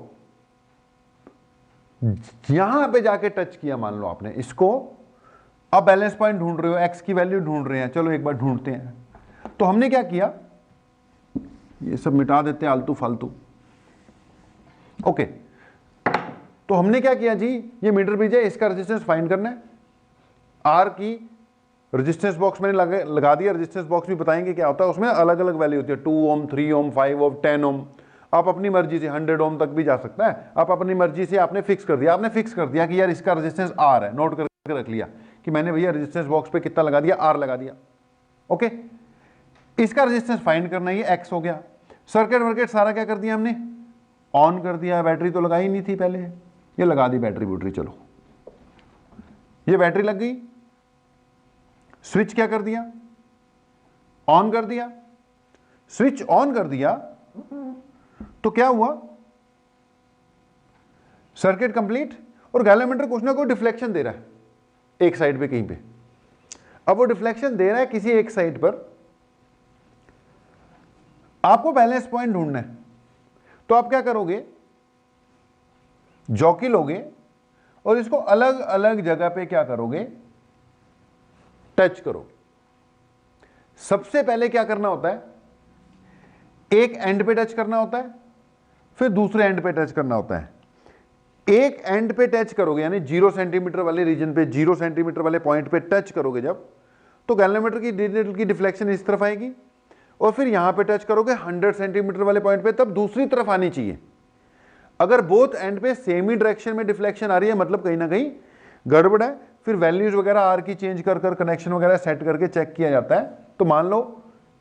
यहां पे जाके टच किया, मान लो आपने इसको। अब बैलेंस पॉइंट ढूंढ रहे हो, एक्स की वैल्यू ढूंढ रहे हैं, चलो एक बार ढूंढते हैं। तो हमने क्या किया, ये सब मिटा देते हैं आलतू फालतू। ओके, तो हमने क्या किया जी, ये मीटर ब्रिज है, इसका रेजिस्टेंस फाइंड करना है। आर की रेजिस्टेंस बॉक्स मैंने लगा दिया। रेजिस्टेंस बॉक्स भी बताएंगे क्या होता है, उसमें अलग अलग वैल्यू होती है, 2 ओम 3 ओम 5 ओम 10 ओम। आप अपनी मर्जी से 100 ओम तक भी जा सकता है। आप अपनी मर्जी से आपने फिक्स कर दिया, आपने फिक्स कर दिया कि यार इसका रेजिस्टेंस आर है, नोट करके रख लिया कि मैंने भैया रेजिस्टेंस बॉक्स पे कितना लगा दिया, आर लगा दिया। ओके, इसका रेजिस्टेंस फाइंड करना, ये एक्स हो गया। सर्किट वर्किट सारा क्या कर दिया हमने, ऑन कर दिया। बैटरी तो लगाई नहीं थी पहले, ये लगा दी बैटरी बूटरी। चलो, ये बैटरी लग गई, स्विच क्या कर दिया, ऑन कर दिया। स्विच ऑन कर दिया तो क्या हुआ, सर्किट कंप्लीट। और गैलोमीटर कुछ ना कुछ डिफ्लेक्शन दे रहा है एक साइड पे कहीं पे। अब वो डिफ्लेक्शन दे रहा है किसी एक साइड पर, आपको बैलेंस पॉइंट ढूंढना है। तो आप क्या करोगे, जॉकी लोगे और इसको अलग अलग जगह पे क्या करोगे, टच करो। सबसे पहले क्या करना होता है, एक एंड पे टच करना होता है, फिर दूसरे एंड पे टच करना होता है। एक एंड पे टच करोगे, यानी 0 सेंटीमीटर वाले रीजन पे, 0 सेंटीमीटर वाले पॉइंट पे टच करोगे जब, तो गैल्वेनोमीटर की नीडल की डिफ्लेक्शन इस तरफ आएगी, और फिर यहां पे टच करोगे 100 सेंटीमीटर वाले पॉइंट पे, तब दूसरी तरफ आनी चाहिए। अगर बोथ एंड पे सेम ही डायरेक्शन में डिफ्लेक्शन आ रही है, मतलब कहीं ना कहीं गड़बड़ है। फिर वैल्यूज वगैरह आर की चेंज कर कर कनेक्शन वगैरह सेट करके चेक किया जाता है। तो मान लो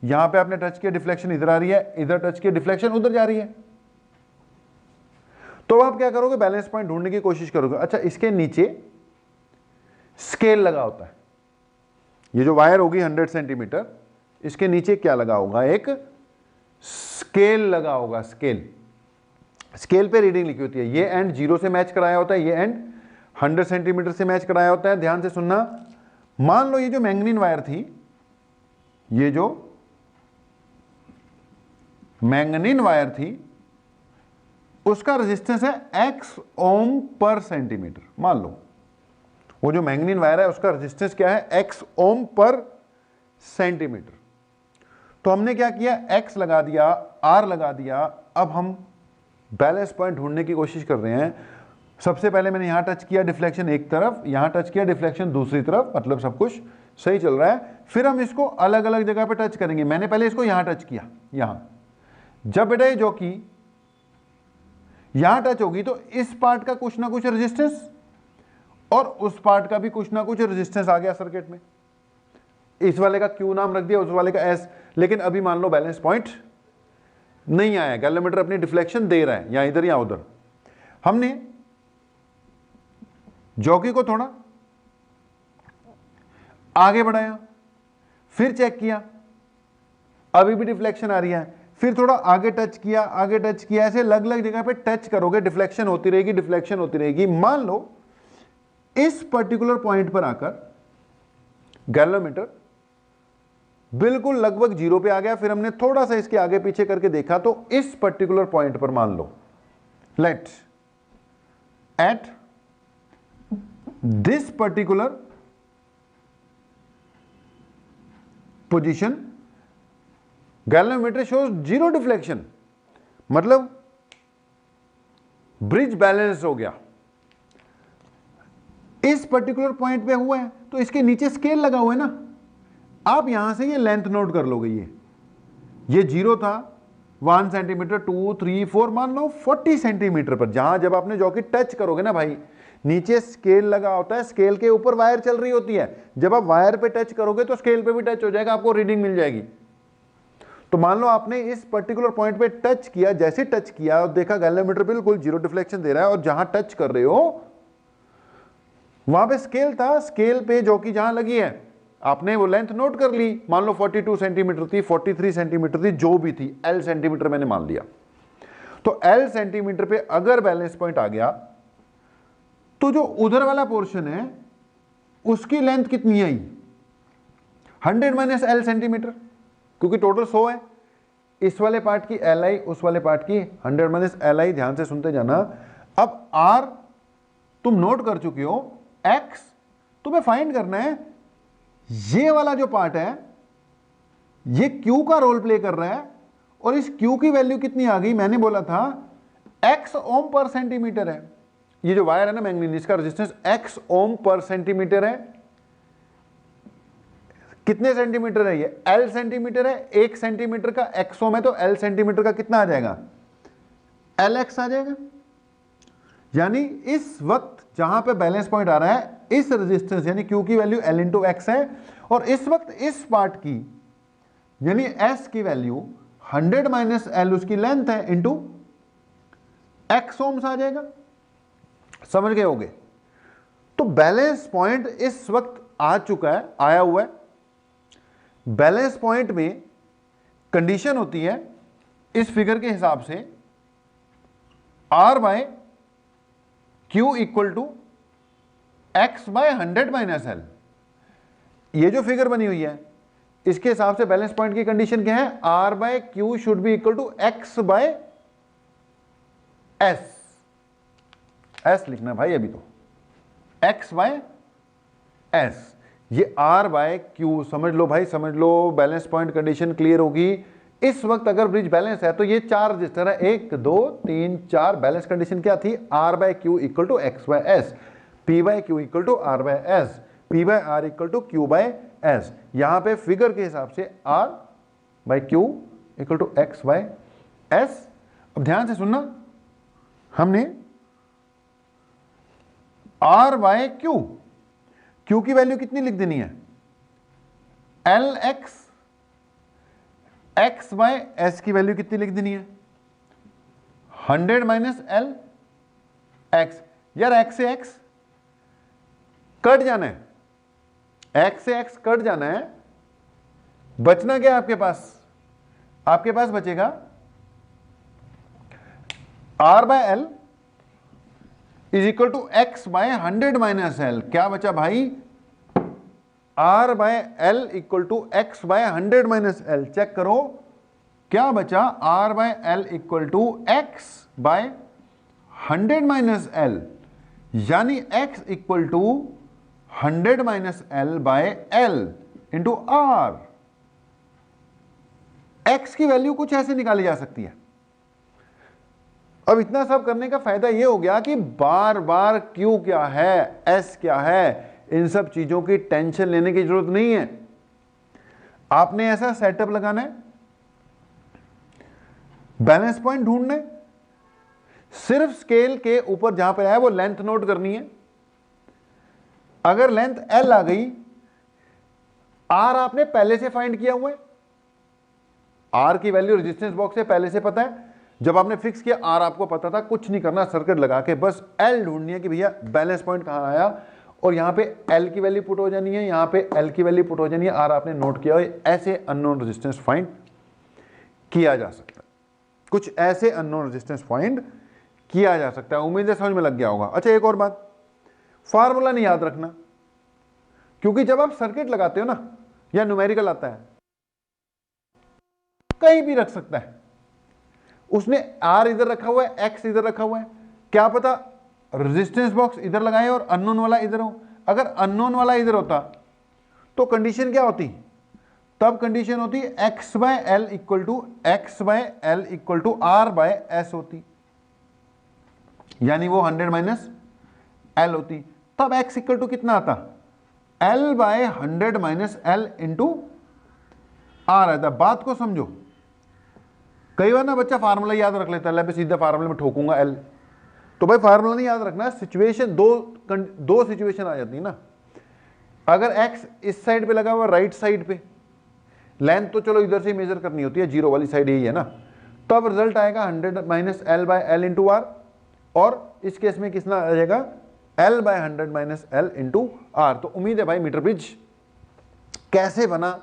यहां पे आपने टच किया, डिफ्लेक्शन इधर आ रही है, इधर टच किया, डिफ्लेक्शन उधर जा रही है, तो आप क्या करोगे, बैलेंस पॉइंट ढूंढने की कोशिश करोगे। अच्छा, इसके नीचे स्केल लगा होता है, ये जो वायर होगी 100 सेंटीमीटर, इसके नीचे क्या लगा होगा, एक स्केल लगा होगा। स्केल पे रीडिंग लिखी होती है। ये एंड 0 से मैच कराया होता है, ये एंड 100 सेंटीमीटर से मैच कराया होता है। ध्यान से सुनना, मान लो ये जो मैंगनीन वायर थी, ये जो मैंगनीन वायर थी, उसका रेजिस्टेंस है x ओम पर सेंटीमीटर। मान लो वो जो मैंगनीन वायर है उसका रेजिस्टेंस क्या है, x ओम पर सेंटीमीटर। तो हमने क्या किया, x लगा दिया, r लगा दिया। अब हम बैलेंस पॉइंट ढूंढने की कोशिश कर रहे हैं। सबसे पहले मैंने यहां टच किया, डिफ्लेक्शन एक तरफ, यहां टच किया, डिफ्लेक्शन दूसरी तरफ, मतलब सब कुछ सही चल रहा है। फिर हम इसको अलग अलग जगह पे टच करेंगे। मैंने पहले इसको यहां टच किया, यहां, जब बेटा ये जो कि यहां टच होगी तो इस पार्ट का कुछ ना कुछ रेजिस्टेंस और उस पार्ट का भी कुछ ना कुछ रेजिस्टेंस आ गया सर्किट में। इस वाले का Q नाम रख दिया, उस वाले का S। लेकिन अभी मान लो बैलेंस पॉइंट नहीं आया, गैल्वेनोमीटर अपनी डिफ्लेक्शन दे रहा है, या इधर या उधर। हमने जॉकी को थोड़ा आगे बढ़ाया, फिर चेक किया, अभी भी डिफ्लेक्शन आ रही है। फिर थोड़ा आगे टच किया, आगे टच किया, ऐसे अलग अलग जगह पे टच करोगे, डिफ्लेक्शन होती रहेगी, डिफ्लेक्शन होती रहेगी। मान लो इस पर्टिकुलर पॉइंट पर आकर गैल्वेनोमीटर बिल्कुल लगभग 0 पे आ गया। फिर हमने थोड़ा सा इसके आगे पीछे करके देखा, तो इस पर्टिकुलर पॉइंट पर मान लो, let at this particular position galvanometer shows 0 deflection, मतलब ब्रिज बैलेंस हो गया। इस पर्टिकुलर पॉइंट पे हुआ है, तो इसके नीचे स्केल लगा हुआ है ना, आप यहां से ये लेंथ नोट कर लोगे। ये 0 था, 1 सेंटीमीटर, 2, 3, 4, मान लो 40 सेंटीमीटर पर, जहां जब आपने जॉकी टच करोगे ना भाई, नीचे स्केल लगा होता है, स्केल के ऊपर वायर चल रही होती है। जब आप वायर पे टच करोगे तो स्केल पे भी टच हो जाएगा, आपको रीडिंग मिल जाएगी। तो मान लो आपने इस पर्टिकुलर पॉइंट पे टच किया, जैसे टच किया और देखा गैल्वेनोमीटर बिल्कुल 0 डिफ्लेक्शन दे रहा है, और जहां टच कर रहे हो वहां पे स्केल था, स्केल पे जॉकी जहां लगी है, आपने वो लेंथ नोट कर ली। मान लो 42 सेंटीमीटर थी, 43 सेंटीमीटर थी, जो भी थी, L सेंटीमीटर मैंने मान लिया। तो L सेंटीमीटर पे अगर बैलेंस पॉइंट आ गया, तो जो उधर वाला पोर्शन है उसकी लेंथ कितनी आई, 100 माइनस L सेंटीमीटर, क्योंकि टोटल 100 है। इस वाले पार्ट की Li, उस वाले पार्ट की 100 माइनस Li। ध्यान से सुनते जाना। अब R तुम नोट कर चुके हो, X तुम्हें फाइंड करना है। ये वाला जो पार्ट है ये Q का रोल प्ले कर रहा है, और इस Q की वैल्यू कितनी आ गई, मैंने बोला था X ओम पर सेंटीमीटर है। ये जो वायर है ना मैंगनीन, इसका रेजिस्टेंस X ओम पर सेंटीमीटर है। कितने सेंटीमीटर है ये, L सेंटीमीटर है। 1 सेंटीमीटर का X ओम है, तो L सेंटीमीटर का कितना आ जाएगा, LX आ जाएगा। यानी इस वक्त जहां पे बैलेंस पॉइंट आ रहा है, इस रेजिस्टेंस यानी Q की वैल्यू L इंटू एक्स है, और इस वक्त इस पार्ट की यानी S की वैल्यू 100 माइनस L उसकी लेंथ है, इंटू X ओम्स आ जाएगा। समझ गए होगे। तो बैलेंस पॉइंट इस वक्त आ चुका है, आया हुआ है। बैलेंस पॉइंट में कंडीशन होती है इस फिगर के हिसाब से, R by Q equal to X by 100 minus L। ये जो फिगर बनी हुई है इसके हिसाब से बैलेंस पॉइंट की कंडीशन क्या है, R by Q should be equal to X by S। S लिखना भाई अभी तो, X बाय S। ये R बाय Q समझ लो भाई, समझ लो। बैलेंस पॉइंट कंडीशन क्लियर होगी, इस वक्त अगर ब्रिज बैलेंस है तो ये 4 रजिस्टर है, 1 2 3 4। बैलेंस कंडीशन क्या थी? R by Q equal to X by S, P by Q equal to R by S, P by R equal to Q by एस। यहां पे फिगर के हिसाब से R by Q equal to X by S. अब ध्यान से सुनना, हमने R बाय क्यू, क्यू की वैल्यू कितनी लिख देनी है? L X, X by S की वैल्यू कितनी लिख देनी है? 100 माइनस एल एक्स। यार एक्स से एक्स कट जाना है, एक्स से एक्स कट जाना है, बचना क्या है आपके पास? आपके पास बचेगा R by L is equal to X by 100 minus L. क्या बचा भाई? R by L equal to X by 100 minus L. Check करो क्या बचा? R by L equal to X by 100 minus L, यानी x equal to 100 minus L by L into R. x की वैल्यू कुछ ऐसे निकाली जा सकती है। अब इतना सब करने का फायदा यह हो गया कि बार बार q क्या है, s क्या है, इन सब चीजों की टेंशन लेने की जरूरत नहीं है। आपने ऐसा सेटअप लगाना है, बैलेंस पॉइंट ढूंढना है, सिर्फ स्केल के ऊपर जहां पे आया वो लेंथ नोट करनी है। अगर लेंथ L आ गई, R आपने पहले से फाइंड किया हुआ है, R की वैल्यू रेजिस्टेंस बॉक्स से पहले से पता है। जब आपने फिक्स किया R आपको पता था, कुछ नहीं करना, सर्किट लगा के बस L ढूंढनी है कि भैया बैलेंस पॉइंट कहां आया, और यहां पे L की वैल्यू पुट हो जानी है, यहां पे L की वैल्यू पुट हो जानी है, R आपने नोट किया। ऐसे अननोन रेजिस्टेंस फाइंड किया जा सकता है, कुछ ऐसे अननोन रेजिस्टेंस फाइंड किया जा सकता है। उम्मीद है समझ में लग गया होगा। अच्छा एक और बात, फार्मूला नहीं याद रखना, क्योंकि जब आप सर्किट लगाते हो ना, या न्यूमेरिकल आता है, कहीं भी रख सकता है। उसने R इधर रखा हुआ है, X इधर रखा हुआ है, क्या पता रेजिस्टेंस बॉक्स इधर लगाए और अननोन वाला इधर हो। अगर अननोन वाला इधर होता तो कंडीशन क्या होती? तब कंडीशन होती x by L equal to X by L equal to R by S होती, यानी वो 100 माइनस एल होती। तब x इक्वल टू कितना आता? l by 100 minus L into R आता। बात को समझो, कई बार ना बच्चा फार्मूला याद रख लेता है, सीधा फार्मूले में ठोकूंगा एल, तो भाई फार्मूला नहीं याद रखना। सिचुएशन दो सिचुएशन आ जाती है ना। अगर x इस साइड पे लगा हुआ राइट साइड पे, लेंथ तो चलो इधर से मेजर करनी होती है, जीरो वाली साइड यही है ना, तब रिजल्ट आएगा 100 minus L by L into R, और इस केस में कितना आ जाएगा? एल by 100 minus L into R. तो उम्मीद है भाई मीटर ब्रिज कैसे बना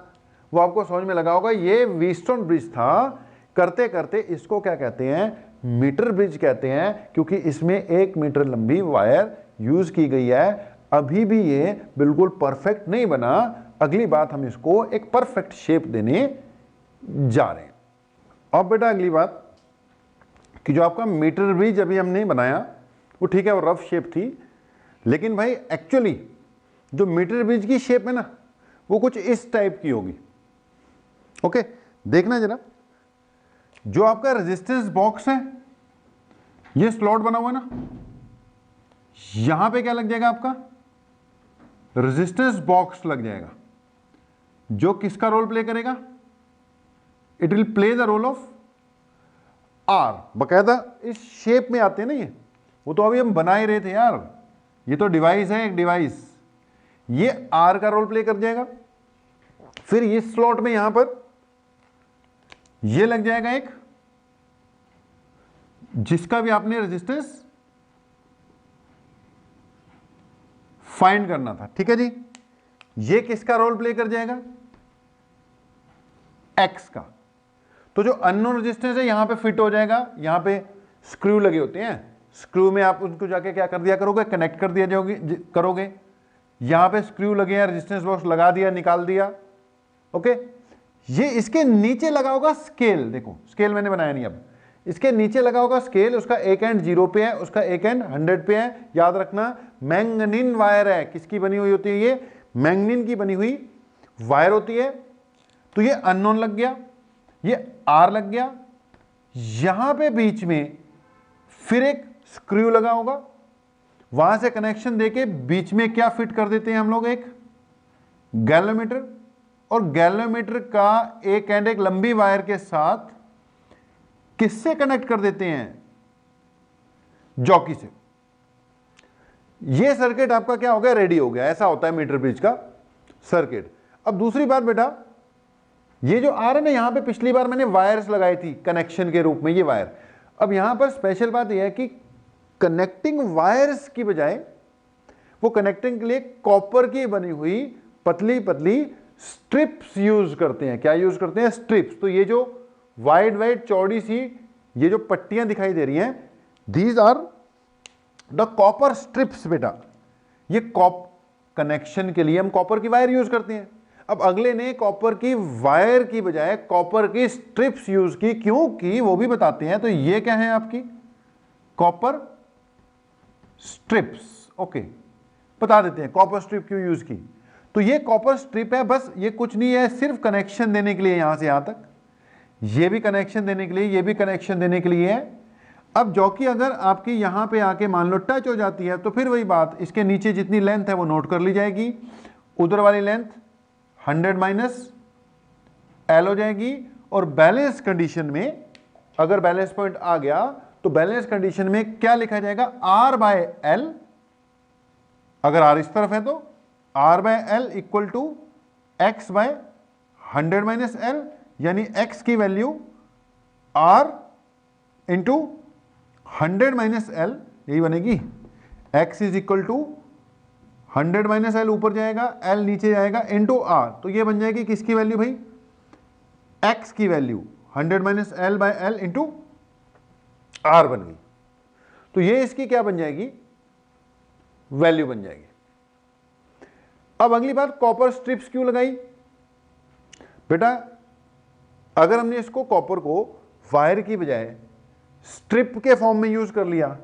वो आपको समझ में लगा होगा। ये व्हीटस्टोन ब्रिज था, करते करते इसको क्या कहते हैं? मीटर ब्रिज कहते हैं, क्योंकि इसमें 1 मीटर लंबी वायर यूज की गई है। अभी भी ये बिल्कुल परफेक्ट नहीं बना, अगली बात हम इसको एक परफेक्ट शेप देने जा रहे हैं। अब बेटा अगली बात कि जो आपका मीटर ब्रिज अभी हमने बनाया वो ठीक है, वो रफ शेप थी, लेकिन भाई एक्चुअली जो मीटर ब्रिज की शेप है ना, वो कुछ इस टाइप की होगी। ओके, देखना जरा, जो आपका रेजिस्टेंस बॉक्स है, ये स्लॉट बना हुआ ना, यहां पे क्या लग जाएगा? आपका रेजिस्टेंस बॉक्स लग जाएगा, जो किसका रोल प्ले करेगा? It will play the role of R. बकायदा इस शेप में आते हैं ना ये, वो तो अभी हम बना ही रहे थे यार, ये तो डिवाइस है, एक डिवाइस, ये आर का रोल प्ले कर जाएगा। फिर ये स्लॉट में यहां पर ये लग जाएगा एक, जिसका भी आपने रेजिस्टेंस फाइंड करना था। ठीक है जी, ये किसका रोल प्ले कर जाएगा? एक्स का। तो जो अननोन रेजिस्टेंस है यहां पे फिट हो जाएगा, यहां पे स्क्रू लगे होते हैं, स्क्रू में आप उनको जाके क्या कर दिया करोगे? कनेक्ट कर दिया करोगे। यहां पे स्क्रू लगे हैं, रेजिस्टेंस बॉक्स लगा दिया, निकाल दिया। ओके, ये इसके नीचे लगा होगा स्केल, देखो स्केल मैंने बनाया नहीं, अब इसके नीचे लगा होगा स्केल, उसका एक एंड 0 पे है, उसका एक एंड 100 पे है। याद रखना मैंगनीन वायर है, किसकी बनी हुई होती है? ये मैंगनीन की बनी हुई वायर होती है। तो ये अननोन लग गया, ये आर लग गया, यहां पे बीच में फिर एक स्क्रू लगा होगा, वहां से कनेक्शन देके बीच में क्या फिट कर देते हैं हम लोग, एक गैल्वेमीटर, और गैल्वेमीटर का एक एंड एक लंबी वायर के साथ किससे कनेक्ट कर देते हैं, जॉकी से। ये सर्किट आपका क्या हो गया, रेडी हो गया। ऐसा होता है मीटर ब्रिज का सर्किट। अब दूसरी बात बेटा, ये जो आ रहा है ना, यहां पे पिछली बार मैंने वायर्स लगाई थी कनेक्शन के रूप में, ये वायर। अब यहां पर स्पेशल बात यह है कि कनेक्टिंग वायर्स की बजाय वो कनेक्टिंग के लिए कॉपर की बनी हुई पतली पतली स्ट्रिप्स यूज करते हैं। क्या यूज करते हैं, स्ट्रिप्स। तो ये जो वाइड वाइड चौड़ी सी ये जो पट्टियां दिखाई दे रही हैं, these are the copper strips बेटा। ये कनेक्शन के लिए हम कॉपर की वायर यूज करते हैं। अब अगले ने कॉपर की वायर की बजाय कॉपर की स्ट्रिप्स यूज की, क्योंकि वो भी बताते हैं। तो ये क्या है आपकी कॉपर स्ट्रिप्स। ओके, बता देते हैं कॉपर स्ट्रिप क्यों यूज की। तो ये कॉपर स्ट्रिप है, बस ये कुछ नहीं है, सिर्फ कनेक्शन देने के लिए यहां से यहां तक, ये भी कनेक्शन देने के लिए, ये भी कनेक्शन देने के लिए है। अब जॉकी अगर आपकी यहां पे आके मान लो टच हो जाती है, तो फिर वही बात, इसके नीचे जितनी लेंथ है वो नोट कर ली जाएगी, उधर वाली लेंथ 100 माइनस एल हो जाएगी। और बैलेंस कंडीशन में अगर बैलेंस पॉइंट आ गया तो बैलेंस कंडीशन में क्या लिखा जाएगा, आर बाय एल। अगर आर इस तरफ है तो R by L equal to X by 100 minus L, यानी एक्स की value R into 100 minus L, यही बनेगी। X is equal to 100 minus L ऊपर जाएगा, एल नीचे जाएगा, इंटू आर। तो ये बन जाएगी किसकी वैल्यू भाई, एक्स की value 100 minus L by L into R बन गई। तो ये इसकी क्या बन जाएगी, वैल्यू बन जाएगी। अब अगली बात, कॉपर स्ट्रिप्स क्यों लगाई बेटा। अगर हमने इसको कॉपर को वायर की बजाय स्ट्रिप के फॉर्म में यूज कर लिया,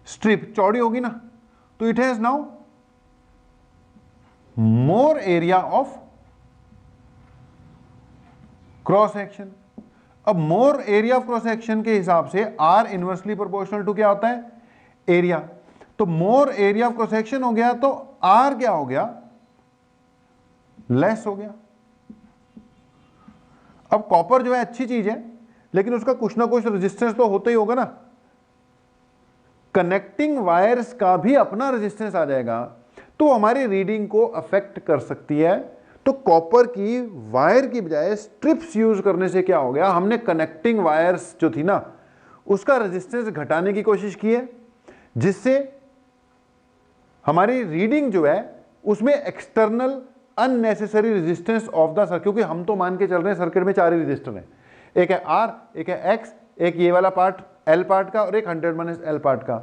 स्ट्रिप चौड़ी होगी ना, तो it has now more area of cross section. अब more area of cross section के हिसाब से आर इनवर्सली प्रोपोर्शनल टू क्या होता है, एरिया। तो मोर एरिया ऑफ क्रॉस सेक्शन हो गया, तो आर क्या हो गया, लेस हो गया। अब कॉपर जो है अच्छी चीज है, लेकिन उसका कुछ ना कुछ रेजिस्टेंस तो होता ही होगा ना। कनेक्टिंग वायर्स का भी अपना रेजिस्टेंस आ जाएगा, तो हमारी रीडिंग को अफेक्ट कर सकती है। तो कॉपर की वायर की बजाय स्ट्रिप्स यूज करने से क्या हो गया, हमने कनेक्टिंग वायर्स जो थी ना उसका रेजिस्टेंस घटाने की कोशिश की है, जिससे हमारी रीडिंग जो है उसमें external unnecessary resistance of the circuit, क्योंकि हम तो मान के चल रहे हैं सर्किट में 4 ही रेजिस्टर हैं, एक है आर, एक है एक्स, एक ये वाला पार्ट एल पार्ट का, और एक 100 माइनस एल पार्ट का।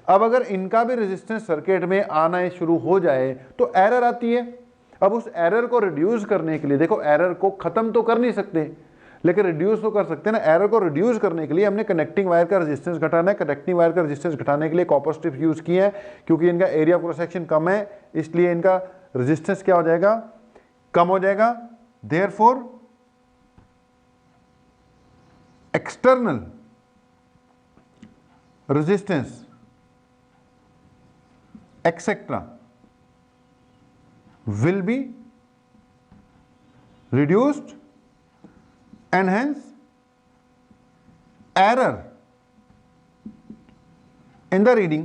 अब अगर इनका भी रेजिस्टेंस सर्किट में आना शुरू हो जाए तो एरर आती है। अब उस एरर को रिड्यूस करने के लिए, देखो एरर को खत्म तो कर नहीं सकते लेकिन रिड्यूस तो कर सकते हैं ना। एरर को रिड्यूस करने के लिए हमने कनेक्टिंग वायर का रेजिस्टेंस घटाना है। कनेक्टिंग वायर का रेजिस्टेंस घटाने के लिए कॉपर स्ट्रिप्स यूज किए हैं, क्योंकि इनका एरिया ऑफ क्रॉस सेक्शन कम है, इसलिए इनका रेजिस्टेंस क्या हो जाएगा, कम हो जाएगा। Therefore external resistance etcetera will be reduced and hence error in the reading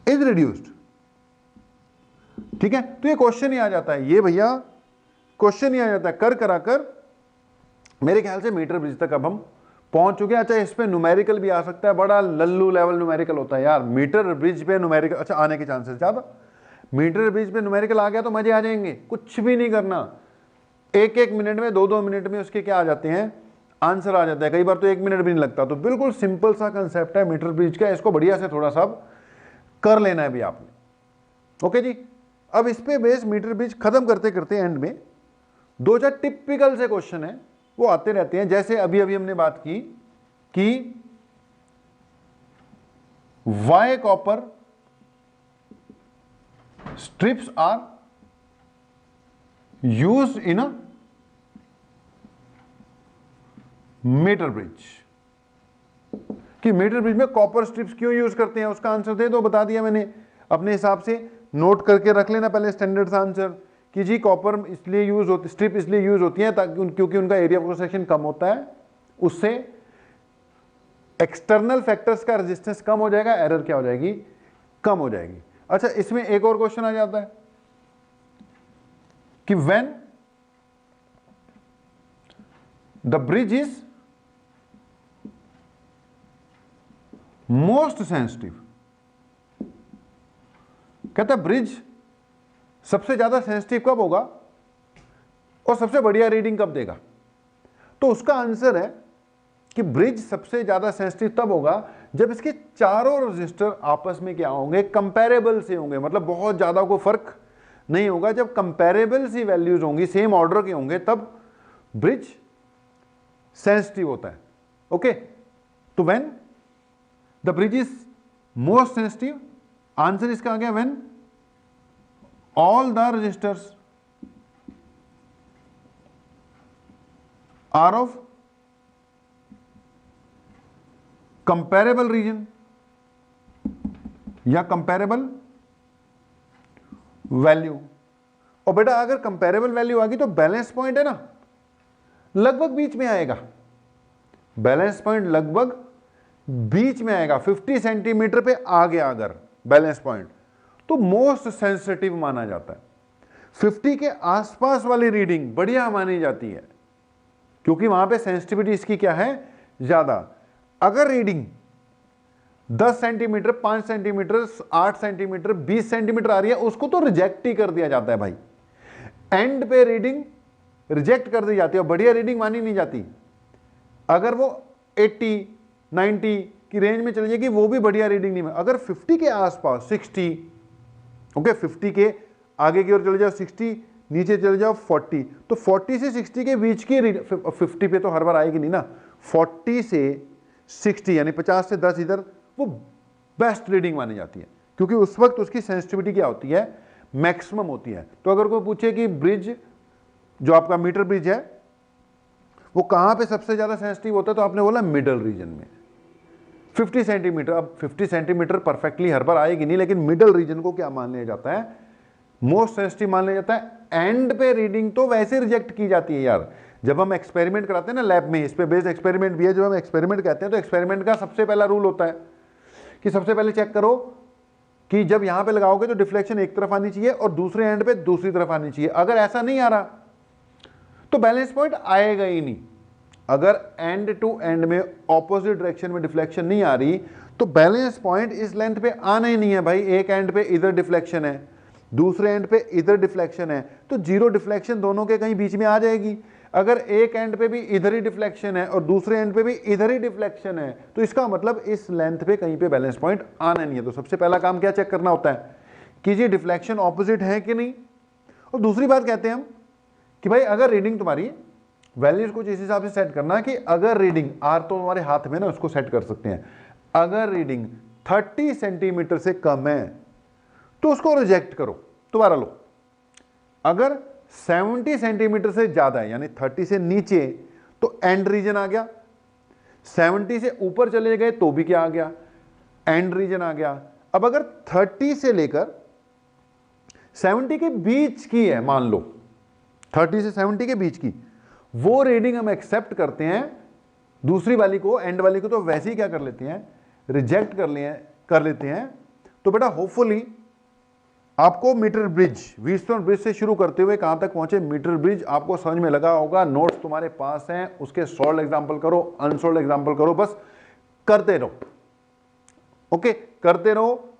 is reduced। ठीक है, तो ये क्वेश्चन ही आ जाता है, ये भैया क्वेश्चन ही आ जाता है कर कराकर। मेरे ख्याल से मीटर ब्रिज तक अब हम पहुंच चुके हैं। अच्छा, इस पे न्यूमेरिकल भी आ सकता है, बड़ा लल्लू लेवल न्यूमेरिकल होता है यार मीटर ब्रिज पे न्यूमेरिकल। अच्छा, आने के चांसेस ज्यादा। मीटर ब्रिज पे न्यूमेरिकल आ गया तो मजे आ जाएंगे, कुछ भी नहीं करना, एक एक मिनट में 2-2 मिनट में उसके क्या आ जाते हैं, आंसर आ जाता है। कई बार तो 1 मिनट भी नहीं लगता। तो बिल्कुल सिंपल सा कंसेप्ट है मीटर ब्रिज का, इसको बढ़िया से थोड़ा सा कर लेना है भी आपने। ओके जी, अब इस पे बेस मीटर ब्रिज खत्म करते करते एंड में 2-4 टिपिकल से क्वेश्चन है वो आते रहते हैं। जैसे अभी अभी हमने बात की कि why copper strips are used in a metre bridge. कि मीटर ब्रिज में कॉपर स्ट्रिप्स क्यों यूज करते हैं, उसका आंसर दे दो, बता दिया मैंने, अपने हिसाब से नोट करके रख लेना पहले स्टैंडर्ड सा आंसर कि जी कॉपर इसलिए यूज होती, स्ट्रिप इसलिए यूज होती है ताकि क्योंकि उनका एरिया ऑफ क्रॉस सेक्शन कम होता है, उससे एक्सटर्नल फैक्टर्स का रेजिस्टेंस कम हो जाएगा, एरर क्या हो जाएगी, कम हो जाएगी। अच्छा, इसमें एक और क्वेश्चन आ जाता है कि when the bridge is most sensitive, कहता है ब्रिज सबसे ज्यादा सेंसिटिव कब होगा और सबसे बढ़िया रीडिंग कब देगा। तो उसका आंसर है कि ब्रिज सबसे ज्यादा सेंसिटिव तब होगा जब इसके चारों रजिस्टर आपस में क्या होंगे, कंपैरेबल से होंगे, मतलब बहुत ज्यादा कोई फर्क नहीं होगा। जब कंपैरेबल सी वैल्यूज होंगी, सेम ऑर्डर के होंगे, तब ब्रिज सेंसिटिव होता है। ओके, तो when the bridge is most sensitive, answer इसका आ गया when all the resistors are of comparable region या comparable value। और बेटा अगर comparable value आ गई तो बैलेंस पॉइंट है ना, लगभग बीच में आएगा, बैलेंस पॉइंट लगभग बीच में आएगा, 50 सेंटीमीटर पे आ गया अगर बैलेंस पॉइंट तो मोस्ट सेंसिटिव माना जाता है। 50 के आसपास वाली रीडिंग बढ़िया मानी जाती है क्योंकि वहां पे सेंसिटिविटी इसकी क्या है, ज्यादा। अगर reading 10 centimetre, 5 centimetre, 8 centimetre, 20 centimetre आ रही है, उसको तो रिजेक्ट ही कर दिया जाता है भाई, एंड पे रीडिंग रिजेक्ट कर दी जाती है, बढ़िया रीडिंग मानी नहीं जाती। अगर वो 80, 90 की रेंज में चली जाएगी वो भी बढ़िया रीडिंग नहीं। अगर 50 के आसपास, 60, ओके, 50 के आगे की ओर चले जाओ 60, नीचे चले जाओ 40, तो 40 से 60 के बीच की 50 पे तो हर बार आएगी नहीं ना, 40 से 60 यानी 50 से 10 इधर, वो बेस्ट रीडिंग मानी जाती है क्योंकि उस वक्त उसकी सेंसिटिविटी क्या होती है, मैक्सिमम होती है। तो अगर कोई पूछे कि ब्रिज जो आपका मीटर ब्रिज है वो कहां पे सबसे ज्यादा सेंसिटिव होता है, तो आपने बोला मिडल रीजन में 50 सेंटीमीटर। अब 50 सेंटीमीटर परफेक्टली हर बार आएगी नहीं, लेकिन मिडल रीजन को क्या मान लिया जाता है, मोस्ट सेंसिटिव मान लिया जाता है। एंड पे रीडिंग तो वैसे रिजेक्ट की जाती है यार, जब हम एक्सपेरिमेंट कराते हैं ना लैब में, इस पे बेस्ड एक्सपेरिमेंट भी है, जब हम एक्सपेरिमेंट कहते हैं तो एक्सपेरिमेंट का सबसे पहला रूल होता है कि सबसे पहले चेक करो कि जब यहां पे लगाओगे तो डिफ्लेक्शन एक तरफ आनी चाहिए और दूसरे एंड पे दूसरी तरफ आनी चाहिए। अगर ऐसा नहीं आ रहा तो बैलेंस पॉइंट आएगा ही नहीं। अगर एंड टू एंड में ऑपोजिट डायरेक्शन में डिफ्लेक्शन नहीं आ रही तो बैलेंस पॉइंट इस लेंथ पे आना ही नहीं है भाई। एक एंड पे इधर डिफ्लेक्शन है, दूसरे एंड पे इधर डिफ्लेक्शन है, तो जीरो डिफ्लेक्शन दोनों के कहीं बीच में आ जाएगी। अगर एक एंड पे भी इधर ही डिफ्लेक्शन है और दूसरे एंड पे भी इधर ही डिफ्लेक्शन है, तो इसका मतलब इस लेंथ पे कहीं पे बैलेंस पॉइंट आना नहीं है। तो सबसे पहला काम क्या चेक करना होता है कि ये डिफ्लेक्शन ऑपोजिट है कि नहीं। और दूसरी बात कहते हैं हम कि भाई अगर रीडिंग तुम्हारी वैल्यूज कुछ इस हिसाब से सेट करना कि अगर रीडिंग आर तो हमारे हाथ में ना, उसको सेट कर सकते हैं। अगर रीडिंग 30 सेंटीमीटर से कम है तो उसको रिजेक्ट करो, दोबारा लो। अगर 70 सेंटीमीटर से ज्यादा है यानी 30 से नीचे तो एंड रीजन आ गया, 70 से ऊपर चले गए तो भी क्या आ गया, एंड रीजन आ गया। अब अगर 30 से लेकर 70 के बीच की है, मान लो 30 से 70 के बीच की, वो रीडिंग हम एक्सेप्ट करते हैं, दूसरी वाली को, एंड वाली को तो वैसे ही क्या कर लेते हैं, रिजेक्ट कर लेते हैं। तो बेटा होपफुली आपको मीटर ब्रिज, व्हीटस्टोन ब्रिज से शुरू करते हुए कहां तक पहुंचे, मीटर ब्रिज आपको समझ में लगा होगा। नोट्स तुम्हारे पास हैं, उसके सॉल्व एग्जांपल करो, अनसॉल्व एग्जांपल करो, बस करते रहो। ओके, करते रहो।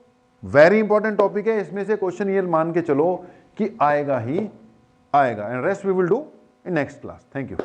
वेरी इंपॉर्टेंट टॉपिक है, इसमें से क्वेश्चन ये मान के चलो कि आएगा ही आएगा। And rest we will do in next class. Thank you.